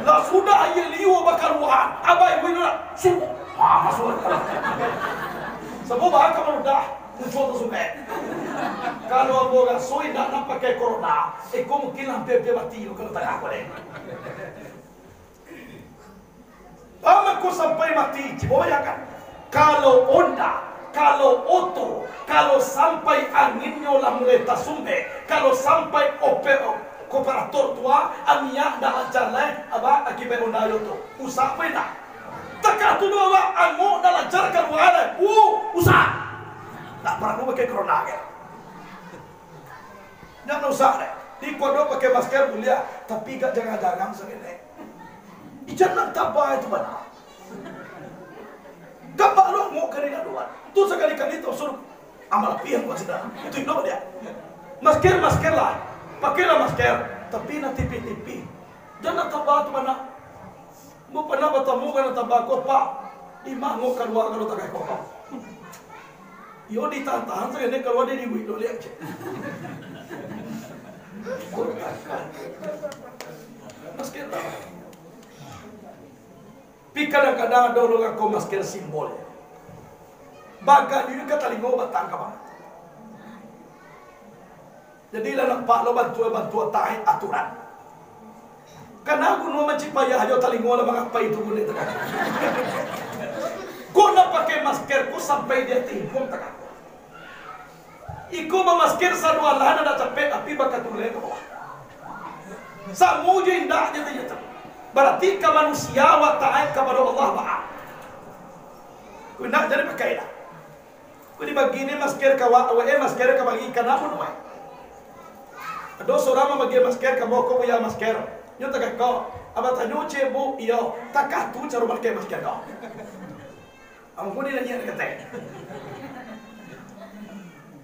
Lah sudah ye liu bakaruan. Abai wina su. Masuk. Sebab kamu dah muncul tu sungai. Kalau orang soi nak pakai corona, kau mungkin hampir mati kalau tak aku deh. Aku sampai mati, bayangkan. Kalau Honda, kalau Auto, kalau sampai anginnya lah mulai tasumbe, kalau sampai operator tua, ania dah lancar leh, apa akibat Honda itu, usah apa dah. Takkan tu dua ango dah lancar kan wala, usah. Tak perlu pakai corona kan. Jangan usah deh. Di kodo pakai masker boleh, tapi gak jangan-jangan segini. Jangan tabah itu benar. Gak malu mau kerja luar. Tu sekali-kali tu suruh amal pian buat sedang. Itu hidup dia. Masker lah, pakailah masker. Tapi nanti tipi-tipi. Jangan tabah itu benar. Mau pernah bertemu dengan tabah kau pak. Di mangu keluar kalau tak kau. Yo ditahan-tahan segini keluar dia dibuat dulu lihat. Masker lah. Tapi kadang-kadang ada orang kau masker simbol. Bagan ini kata lingo batang kapan. Jadi lah nampak lo bantu tahan aturan. Karena aku nu mencipaya aja talingo lah mengapa itu boleh tekan. Kau nak pakai masker kau sampai dia timbul tekan. Iku memasker sadua lahan ada capek tapi bakat tuleh ke bawah. Samu je indah je tu. Berarti ke manusia wa ta'at kepada Allah Ta'ala. Kau nak jadi pakai dah. Kau dibagi ni masker kawa, masker ka bagi kenapa tu? Ada seorang bagi masker kamu kau punya masker. Nyo tak kau, abang tanya cebu, iyo, takah tu cara pakai masker kau. Aku ni nanya kata.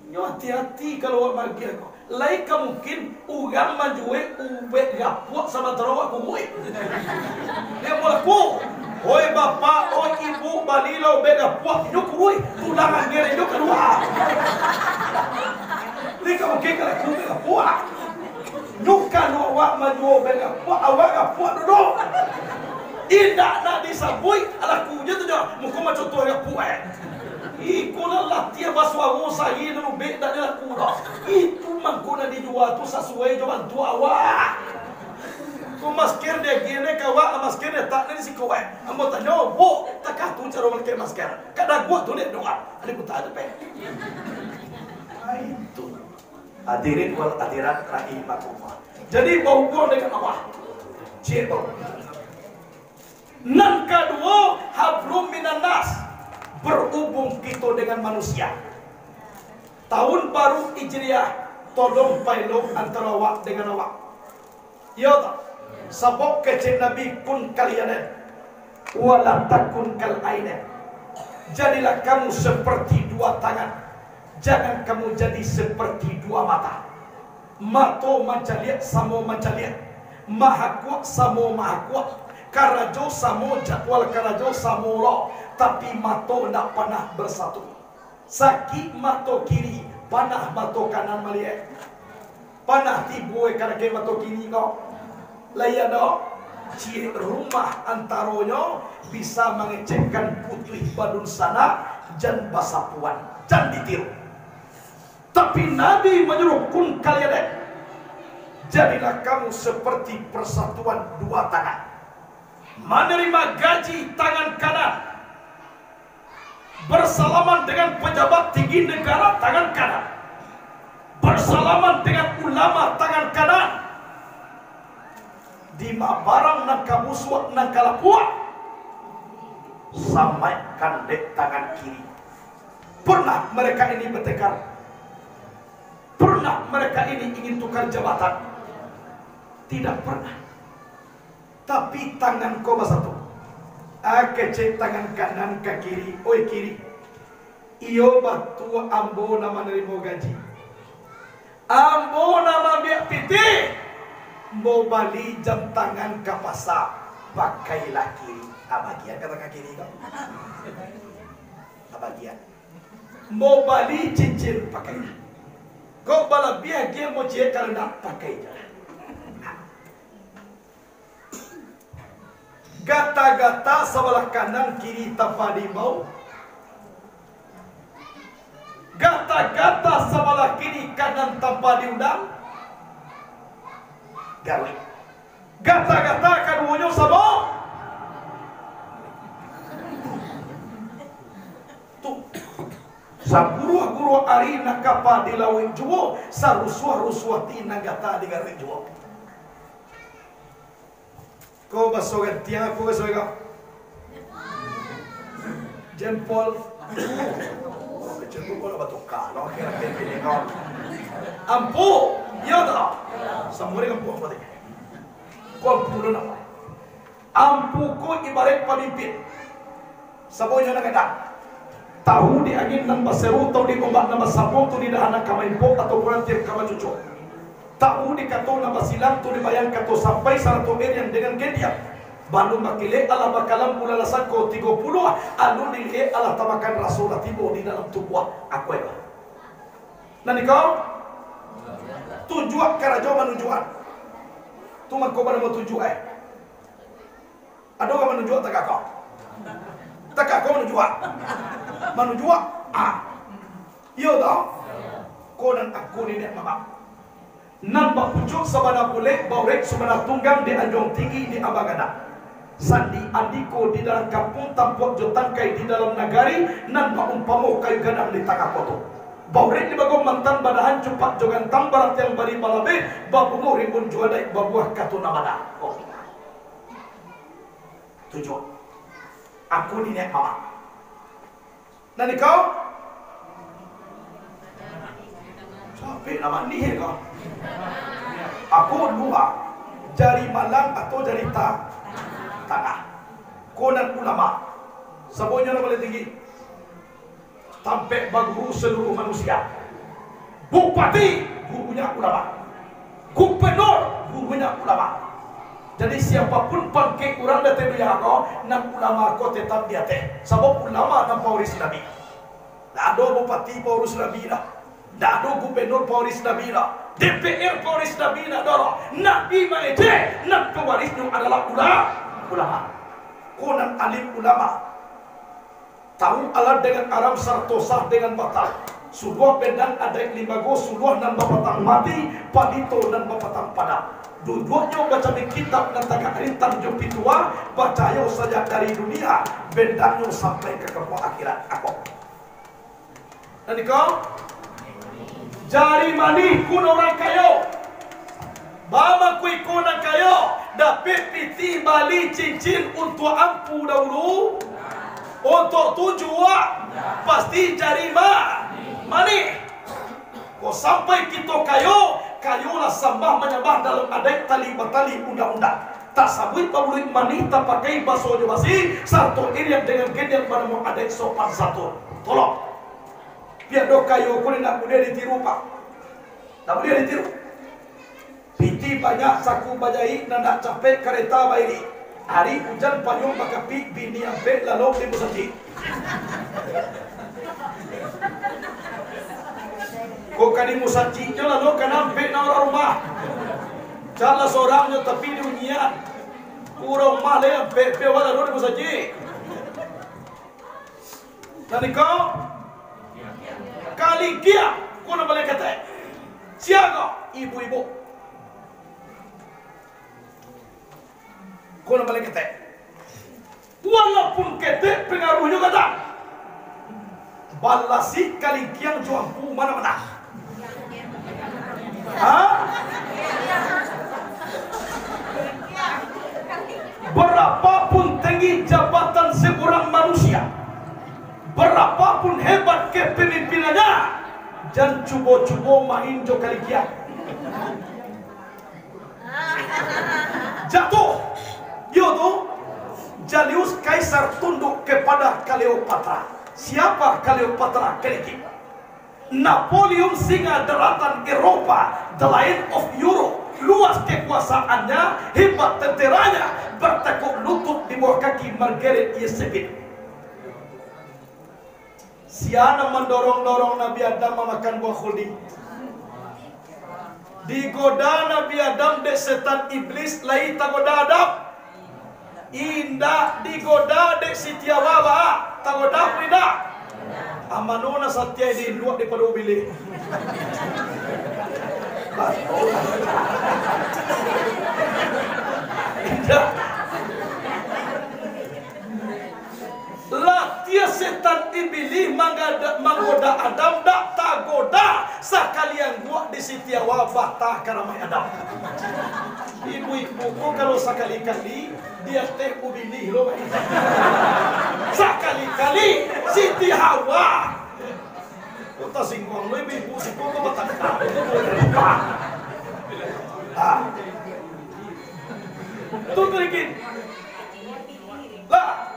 Nyo hati-hati kalau bagi aku. Lain ka mungkin orang majue ubek gapuak sama terawak kumui. Dia mulaku. Oi bapa, oi ibu, balilo ubek gapuak hidup kumui. Tulangan dia hidup kedua. Lain ka mungkin kalau ubek gapuak. Nukan awak maju ubek gapuak, awak gapuak duduk. Tidak nak disabui, ala kuja tu je. Muka macam tu gapuak. Ikulah latihan baswamu sahi dan ubek tak ada kuda. Itu mangkuna dijual tu sesuai jawaban tu awak. Tu masker dia gini kawak masker dia tak ni si kawak. Ambo tanya, "Bu, takah tu cara pakai masker?" Kadang gua tu dia doa. Ada ku tak ada pe. Itu. Hadirin wal hadirat rahimakumullah. Jadi berhubung dengan Allah. Jebol. Nan kedua, hablum minan nas. Berhubung kita dengan manusia. Tahun baru Hijriah tolong pailong antara awak dengan awak. Ya tak? Sebab kecil Nabi kun kalian wala takun kal ainen. Jadilah kamu seperti dua tangan. Jangan kamu jadi seperti dua mata. Mato macam lihat samo macam lihat. Maha kuat samo maha kuat. Karajo samo jadwal karajo samo lo. Tapi mato nak panah bersatu. Sakit mato kiri, panah mato kanan melihat. Panah tibu karena ke mato kiri kau. Layan do. Ciri rumah antaronyo bisa mengecekkan putih badun sana jan basapuan jan ditiru. Tapi Nabi menyuruh kun kalian jadilah kamu seperti persatuan dua tangan. Menerima gaji tangan kanan. Bersalaman dengan pejabat tinggi negara tangan kanan. Bersalaman dengan ulama tangan kanan. Di barang nak kamusuak nak kalapuak sampaikan dek tangan kiri. Pernah mereka ini bertekad? Pernah mereka ini ingin tukar jabatan? Tidak pernah. Tapi tangan kau satu. Kecek tangan kanan ke kiri. Oi kiri. Iyo batu ambo nama nerimo gaji. Ambo nama biak piti. Mau bali jam tangan ke pasar. Pakailah kiri. Abagian kata ke kiri kau. Abagian. Mau bali cincin pakailah. Kau bala biar dia mau cie kalau nak pakai je. Gata-gata sebelah kanan kiri tanpa dimau. Gata-gata sebelah kiri kanan tanpa diundang. Gawe. Gata-gata kaduanya sama. Tuh. Saburu-guru ari nakapa di lawin juo, sarusua-rusua tina gata di gawe juo. Kau basogan tiang aku basogan. Jempol. Jempol kalau batu kalau kira-kira kau. Ampu, ya tak? Sampai ampu apa tadi? Kau ampu lu nama. Ampu kau ibarat pemimpin. Sabonya nak ada. Tahu di angin dan baseru, tahu di ombak nama sabong, tu di dahana kamai pok atau kurang tiap kamai cucu. Tahu di kato nama silang, tu di bayang kato sampai satu yang dengan gedia. Balu makile ala bakalam pula lasako 30, alu nilai ala tabakan rasul tibo di dalam tubuh aku ya. Nanti kau tujuan karajo manujuan. Tu mangko pada mau tujuan. Ada orang manujuan tak kau? Tak kau manujuan. Manujuan. Iyo dah. Kau dan aku ni nak mama. Nampak pucuk sabana boleh baurek sabana tunggang di anjong tinggi di Abagada. Sandi adiko di dalam kampung tampuk jotangkai di dalam nagari nampak umpamo kayu gadang di tangga koto. Baurek di bagong mantan badahan cepat jogan tambarat yang bari balabe babungo rimbun juadai babuah katu namada. Oh. Tujuan. Aku ni nak mama. Nanti kau? Sampai nama ni kau. Aku dua. Jari malang atau jari tanah. Konan ulama. Semuanya nama tinggi. Sampai bagu seluruh manusia. Bupati gurunya ulama. Gubernur gurunya ulama. Jadi siapapun pakai kurang datang dia kau, nak ulama kau tetap dia teh. Sebab ulama nak pauris Nabi. Tak ada bupati pauris Nabi dah. Tak ada gubernur pauris Nabi dah. DPR pauris Nabi dah dah. Nabi maete, nak pewarisnya adalah ulama. Konan alim ulama. Tahu alat dengan Arab sartosah dengan batal. Suluh bedang ada 5 go, suluh dan bapatang mati, palito dan bapatang padam. Dua-duanya baca di kitab dan tagak rintang jumpi tua, baca yo saja dari dunia, bedangnya sampai ke kampung akhirat aku. Nanti kau jari mani kun orang kayo, bama kui kunan kayo, dapat piti bali cincin untuk ampu dahulu, untuk tujuan pasti jari mani. Kau sampai kita kayolah sambah menyembah dalam adat tali batali undang-undang. Tak sabut pabuluit mani tak pakai baso jo basi satu irian dengan gedian pada mau adat sopan satu. Tolong. Biar dok kayo ko nak boleh ditiru Pak. Tak boleh ditiru. Piti banyak saku bajai nak capek kereta bairi. Hari hujan payung makapi bini ampe lalu di musaji. Kok kadi musaji jo lalu kan ampe na orang rumah. Jala seorang jo tapi di unyian. Urang male ampe wala lalu di musaji. Dan kau kali kia kau nak boleh kata siapa ibu-ibu kau nak boleh kata walaupun kata pengaruhnya kata balasi kali kia juang pu mana-mana berapapun tinggi jabatan seorang manusia, berapapun hebat kepemimpinannya, jangan cubo-cubo main jo kali kia. Jatuh. Yo tu Julius Kaisar tunduk kepada Cleopatra. Siapa Cleopatra kali kia? Napoleon singa daratan Eropa, the Lion of Europe. Luas kekuasaannya, hebat tenteranya, bertekuk lutut di bawah kaki Margaret Yesebit. Siapa mendorong-dorong Nabi Adam memakan buah khuldi? Digoda Nabi Adam dek setan iblis lai tagoda Adam. Indah digoda dek Siti Hawa tagoda prida. Amanona satya di luar di pada ubili. Indah. Lah dia setan iblis menggoda Adam dak tagoda sekalian gua di Siti Hawa bata karamai Adam. Ibu-ibu kalau sekali-kali dia teh ubili lo. Sekali-kali Siti Hawa. Kota singkong lo ibu singkong lo bata. Tuh bikin. Lah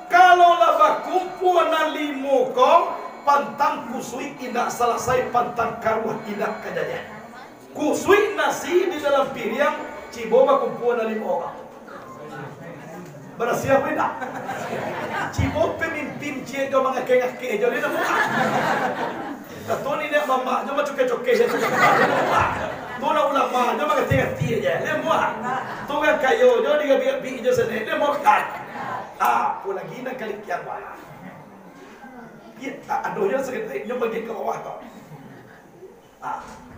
kalau laba kumpulan limo kong pantang kusui indah selesai pantang karuah indah kejadian. Kusui nasi di dalam piring ciboba kumpulan limo kong. Bersiap tidak? Cibo pemimpin ciego mga kengak kejo lina mo. Katoni dia mama, dia macam coke-coke dia. Tu na ulama, dia mga tingati aja. Dia mo. Tu kan kayo, dia diga bi je sene. Dia mo kat. Lagi nak kali kian wah. Aduhnya seketnya bagi ke bawah kau.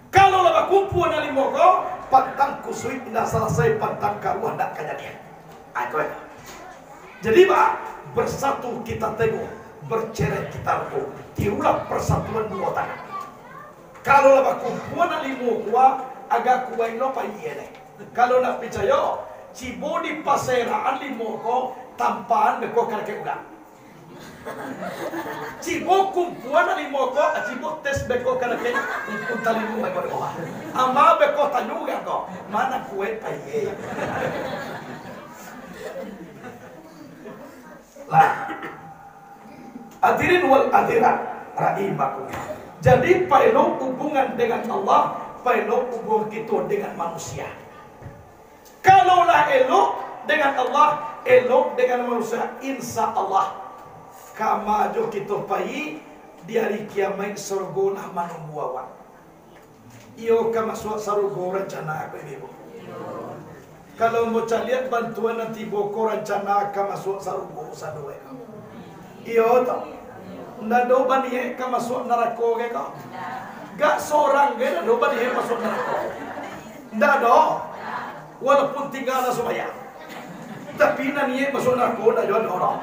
Kalau laba kumpulan na limo ko, pantang kusui na selesai pantang karuah nak kejadian. Jadi Pak, bersatu kita tengok, bercerai kita rukuk. Tirulah persatuan dua tangan. Kalau laba kumpulan na limo kuah, agak kuah ino pa iye. Kalau nak percaya, cibo di paseraan limo ko, tampaan beko karake udah. Cibo kumpulan na limo ko, cibo tes beko karake unta limo beko ko. Ama beko tanyuga ko, mana kue pa iye. Lah, hadirin wal hadirat rahimakum. Jadi pailo hubungan dengan Allah, pailo hubungan kita dengan manusia. Kalaulah elok dengan Allah, elok dengan manusia, insya Allah kamajo kita pai di hari kiamat surga lah manungguawan. Iyo kamasuk surga rencana apa ibu? Kalau mau lihat bantuan nanti boko rencana kamasuk surga sadue. Iyo tu, ndak do bani kamasuk neraka ke kau? Gak seorang ke ndak do bani masuk neraka. Ndak do. Walaupun tinggal na supaya. Tapi nani masuk neraka ndak jual orang.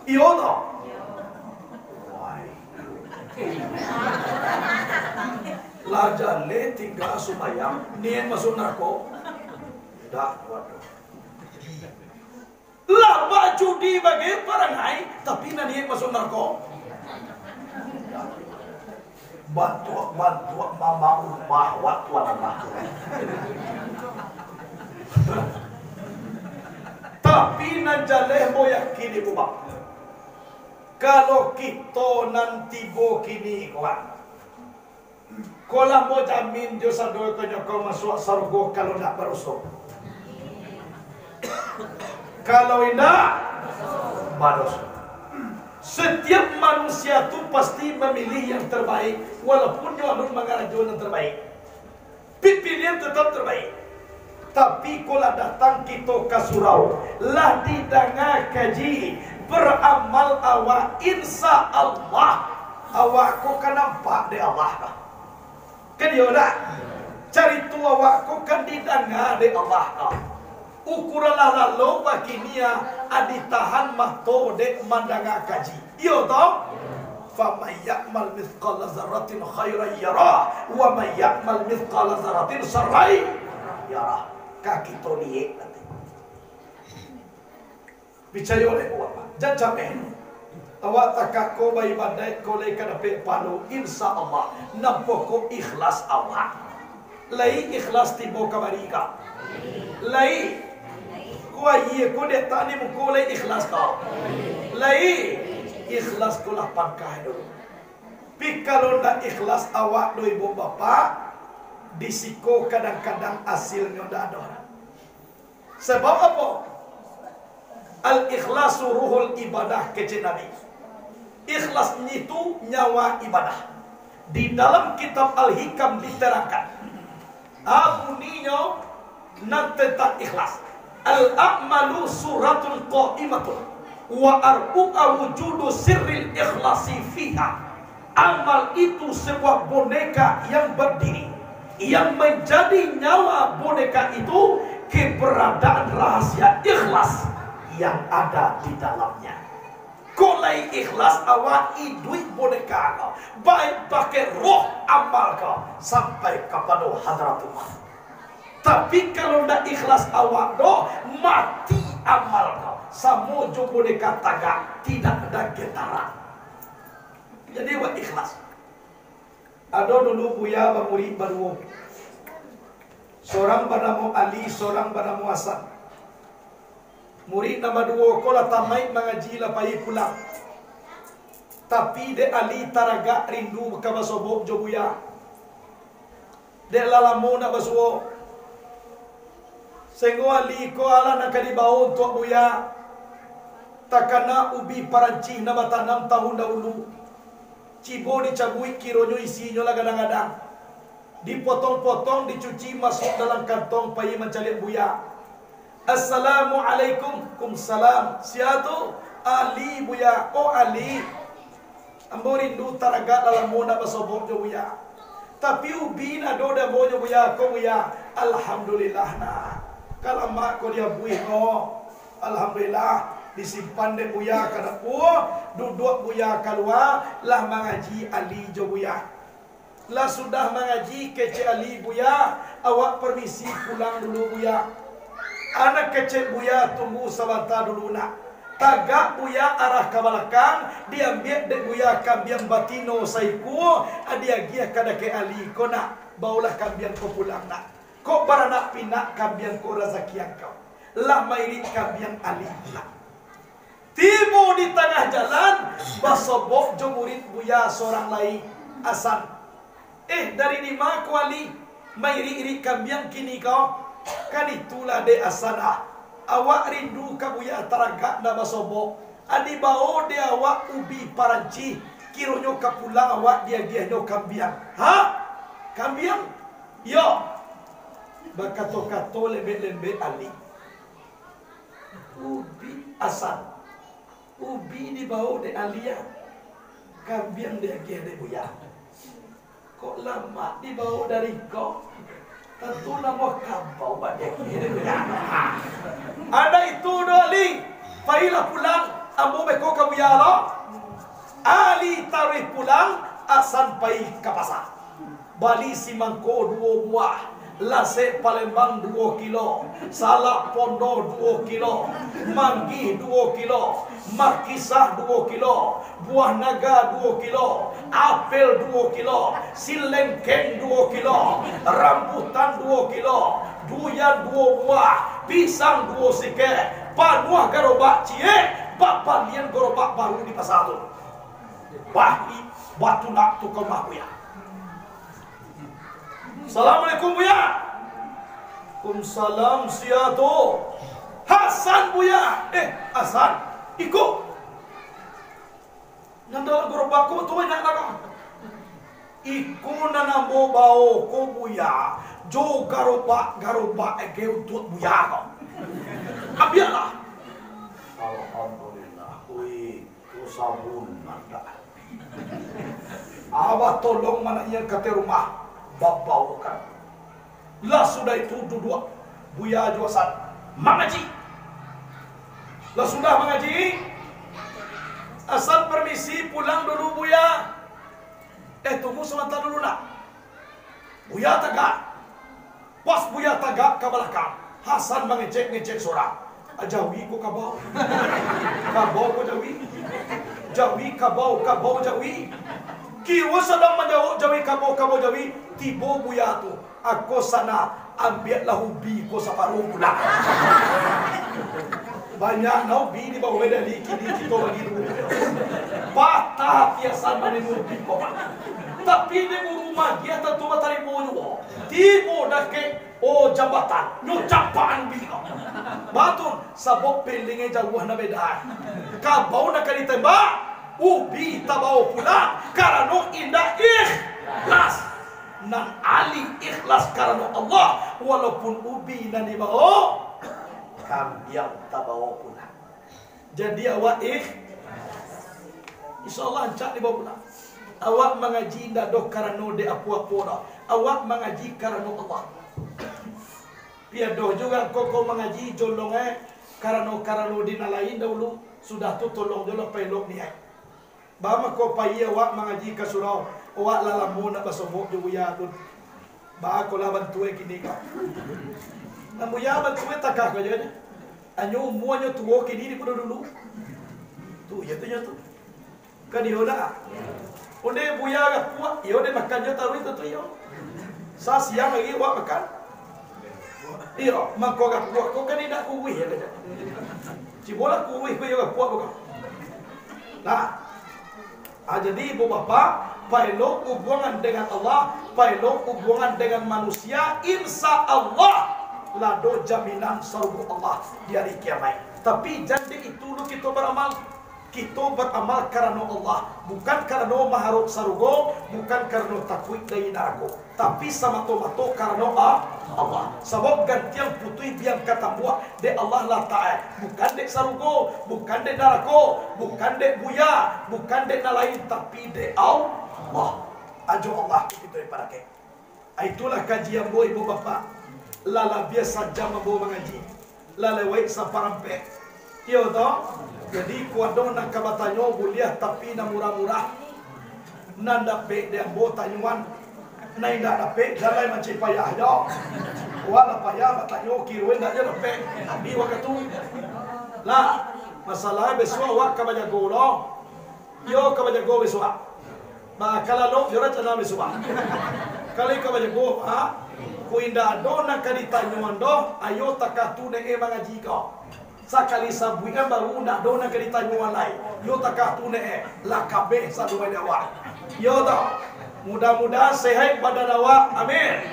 Iyo tu. Lajar le tinggal supaya niat masuk neraka. Dah waduh. Lah baju di bagi perangai tapi niat masuk neraka. bantu mama rumah waktu rumah. Tapi nanjaleh mo yakini ubah. Kalau kita nanti bo kini kawan, kalau mau jamin dosa doanya kau masuk surga kalau nak berusuk. Kalau tidak, bados. Setiap manusia tu pasti memilih yang terbaik, walaupun dia mengarahkan yang terbaik. Pilihan tetap terbaik. Tapi kalau datang kita ke surau, lah didengar kaji, beramal awak, insya Allah awak kau kan nampak di Allah kah? Kan dia nak cari tu awak kau kan didengar di Allah kah? Ukuranlah lalu bagi nia aditahan mahto dek mandangan kaji. Iyo toh? Faman ya'mal mithqala dzarratin khairan yarah wa man ya'mal mithqala dzarratin syarran yarah. Kaki to liek nanti. Bicara oleh apa? Jangan awak takak ko bayi badai ko lei kada pe palu insya Allah nampak ko ikhlas awak. Lai ikhlas tibo kabarika. Lai Wahai ko de tani mo ko lay ikhlas ka. Lay ikhlas ko lah pangkah dulu. Pikalo na ikhlas awak do ibu bapa disiko kadang-kadang hasilnya ndak ada. Sebab apa? Al ikhlasu ruhul ibadah kece Nabi. Ikhlas itu nyawa ibadah. Di dalam kitab Al-Hikam diterangkan. Amuninya nanti tak ikhlas. Al-a'malu suratul qa'imatun wa arbu'a wujudu sirril ikhlasi fiha. Amal itu sebuah boneka yang berdiri, yang menjadi nyawa boneka itu keberadaan rahasia ikhlas yang ada di dalamnya. Kolai ikhlas awak idui boneka kau, baik pakai roh amal kau sampai kepada hadratullah. Tapi kalau tidak ikhlas awak do mati amal kau. Samo jo boneka tagak tidak ada getaran. Jadi awak ikhlas. Ada dulu buya murid baru. Seorang bernama Ali, seorang bernama Hasan. Murid nama dua kola tamai mengaji lapai pulang. Tapi de Ali taraga rindu ke basobok jo buya. De lalamo na basuo. Senggo Ali ko ala nak dibawa untuk buya. Takana ubi paranci na bata 6 tahun dahulu. Cibo dicabui kironyo isinya lah kadang-kadang. Dipotong-potong, dicuci, masuk dalam kantong payi mencari buya. Assalamualaikum, kumsalam. Siatu Ali buya. Oh Ali, ambo rindu taraga dalam mona basobok jo buya. Tapi ubi na do da bojo buya ko buya. Alhamdulillah na. Kalau mak ko dia buih ko, alhamdulillah disimpan de buya kada duduk buya keluar lah mengaji Ali jo buya. Lah sudah mengaji kece Ali buya, awak permisi pulang dulu buya. Anak kece buya tunggu sebentar dulu nak. Tagak buya arah ke belakang, dia ambil de buya kambiang batino saiku, dia gia kada ke Ali ko nak, baulah kambiang ko pulang nak. Kok baranak pinak kambiang ko rezeki kau. Lah mairi kambiang Ali nak. Tiba di tengah jalan, basobok jo murid buya seorang lain Hasan. Dari di mana ko Ali mairi iri kambiang kini kau? Kan itulah de Hasanah. Awak rindu ka buya taraga na basobok. Adi bao de awak ubi paranci. Kironyo ka pulang awak dia nyo kambiang. Ha? Kambiang? Yo. Bakato-kato lembek-lembek Ali. Ubi Hasan. Ubi di bawah de Alia. Kambiang dia de buya. Kok lama di bawah dari kau? Tentu nama kampau badai. Ada itu do Ali. Pailah pulang. Ambo beko ka buya lo. Ali tarik pulang. Hasan pai ke pasar. Bali si mangko 2 buah. Lasek Palembang 2 kilo, Salak Pondo 2 kilo, Manggi 2 kilo, Markisah 2 kilo, Buah Naga 2 kilo, Apel 2 kilo, Silengkeng 2 kilo, Rambutan 2 kilo, Duyan 2 buah, Pisang 2 sike, Panuah garobak cie, Papalian gerobak baru di pasar tu. Wahi batu nak tukang mah buya. Assalamualaikum buya. Waalaikumsalam siato. Hasan buya. Hasan, ikut. Nanda gerobak ko tu banyak nak. Ikut nanambo bau ko buya. Jo garobak ege untuk buya ko. Abialah. Alhamdulillah. Ui, tu sabun nanda. Abah tolong mananya kata rumah babau kan. Lah sudah itu duduk buya juasan mengaji. Lah sudah mengaji. Asal permisi pulang dulu buya. Tunggu sebentar dulu nak. Buya tagak. Pas buya tagak ke belakang. Hasan mengecek seorang. Jawi ko kabau. Kabau ko jawi. Jawi kabau jawi. Kiwa sedang menjauh jawi kabau jawi. Tibo buya tu. Aku sana ambillah ubi ko sa paruh pulang. Banyak na ubi di bawah dari kini kita bagi dulu. Patah biasa menubi ko. Tapi di rumah dia tentu matari bono. Tibo dak jambatan. Nyucapan bino. Batun sabok pelingnya jauh na beda. Kabau nak ditembak, ubi tabau pula karena indah ikhlas. Nan ali ikhlas karena Allah walaupun ubi nan dibawa kambiang tabau pula. Jadi awak insyaallah ancak dibawa pula. Awak mengaji ndak dok karena de apa-apa dah. Awak mengaji karena Allah. Piadoh juga koko mengaji jolongnya karena dina lain dahulu sudah tu tolong pelok dia. Bama ko paya awak mengaji ke surau, awak lalamu nak basomok di buya tu. Ba ko la bantu kini ka. Na buya bantu takah ko je. Anyo muanyo tuo kini di dulu. Tu ya tu. Kan dia dah. Onde buya ga puak, yo de makan yo taruh itu yo. Sa siang lagi awak makan. Iyo, mako ga puak ko kanina kuwi ya kaja. Cibola kuwi ko yo ga puak ko. Nah, jadi ibu bapa, pailok hubungan dengan Allah, pailok hubungan dengan manusia, insya Allah lado jaminan surga Allah di hari kiamat. Tapi jadi itu lu kita beramal karena Allah, bukan karena maharut sarugo, bukan karena takut dari neraka, tapi sama tomato karena Allah. Sebab gantian putih biang kata buah de Allah lah ta'ala, bukan de sarugo, bukan de neraka, bukan de buya, bukan de lain, tapi de Allah. Ajo Allah itu daripada ke. Itulah kajian boy ibu bapa. Lala biasa jam bawa mengaji. Lala wait saparampe. Iyo toh. Jadi kuadong nak kabatanyo buliah tapi na murah-murah. Nanda pe de ambo tanyuan. Nai nda dape dalai macam payah yo. Wala payah batanyo kiruin dak je dape. Abi wakatu. Lah masalah besok awak kabajago lo. Yo kabajago besok. Ba kalalo yo ra chana besok. Kali kabajago kuinda do na kaditanyuan do ayo takatu ne mangaji ko. Sakali sabu yang baru nak dona kerita nyuan lain. Yo takah tu ne lakabe satu banyak awak. Yo tak. Mudah-mudahan sehat badan awak. Amin.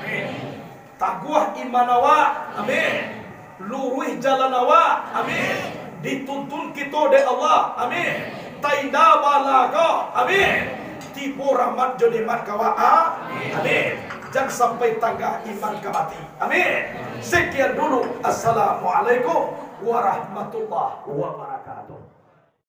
Taguh iman awak. Amin. Lurus jalan awak. Amin. Dituntun kita oleh Allah. Amin. Taida balaga. Amin. Tipu rahmat jodimat kawa. Amin. Jangan sampai tangga iman kemati. Amin. Sekian dulu. Assalamualaikum warahmatullahi wabarakatuh.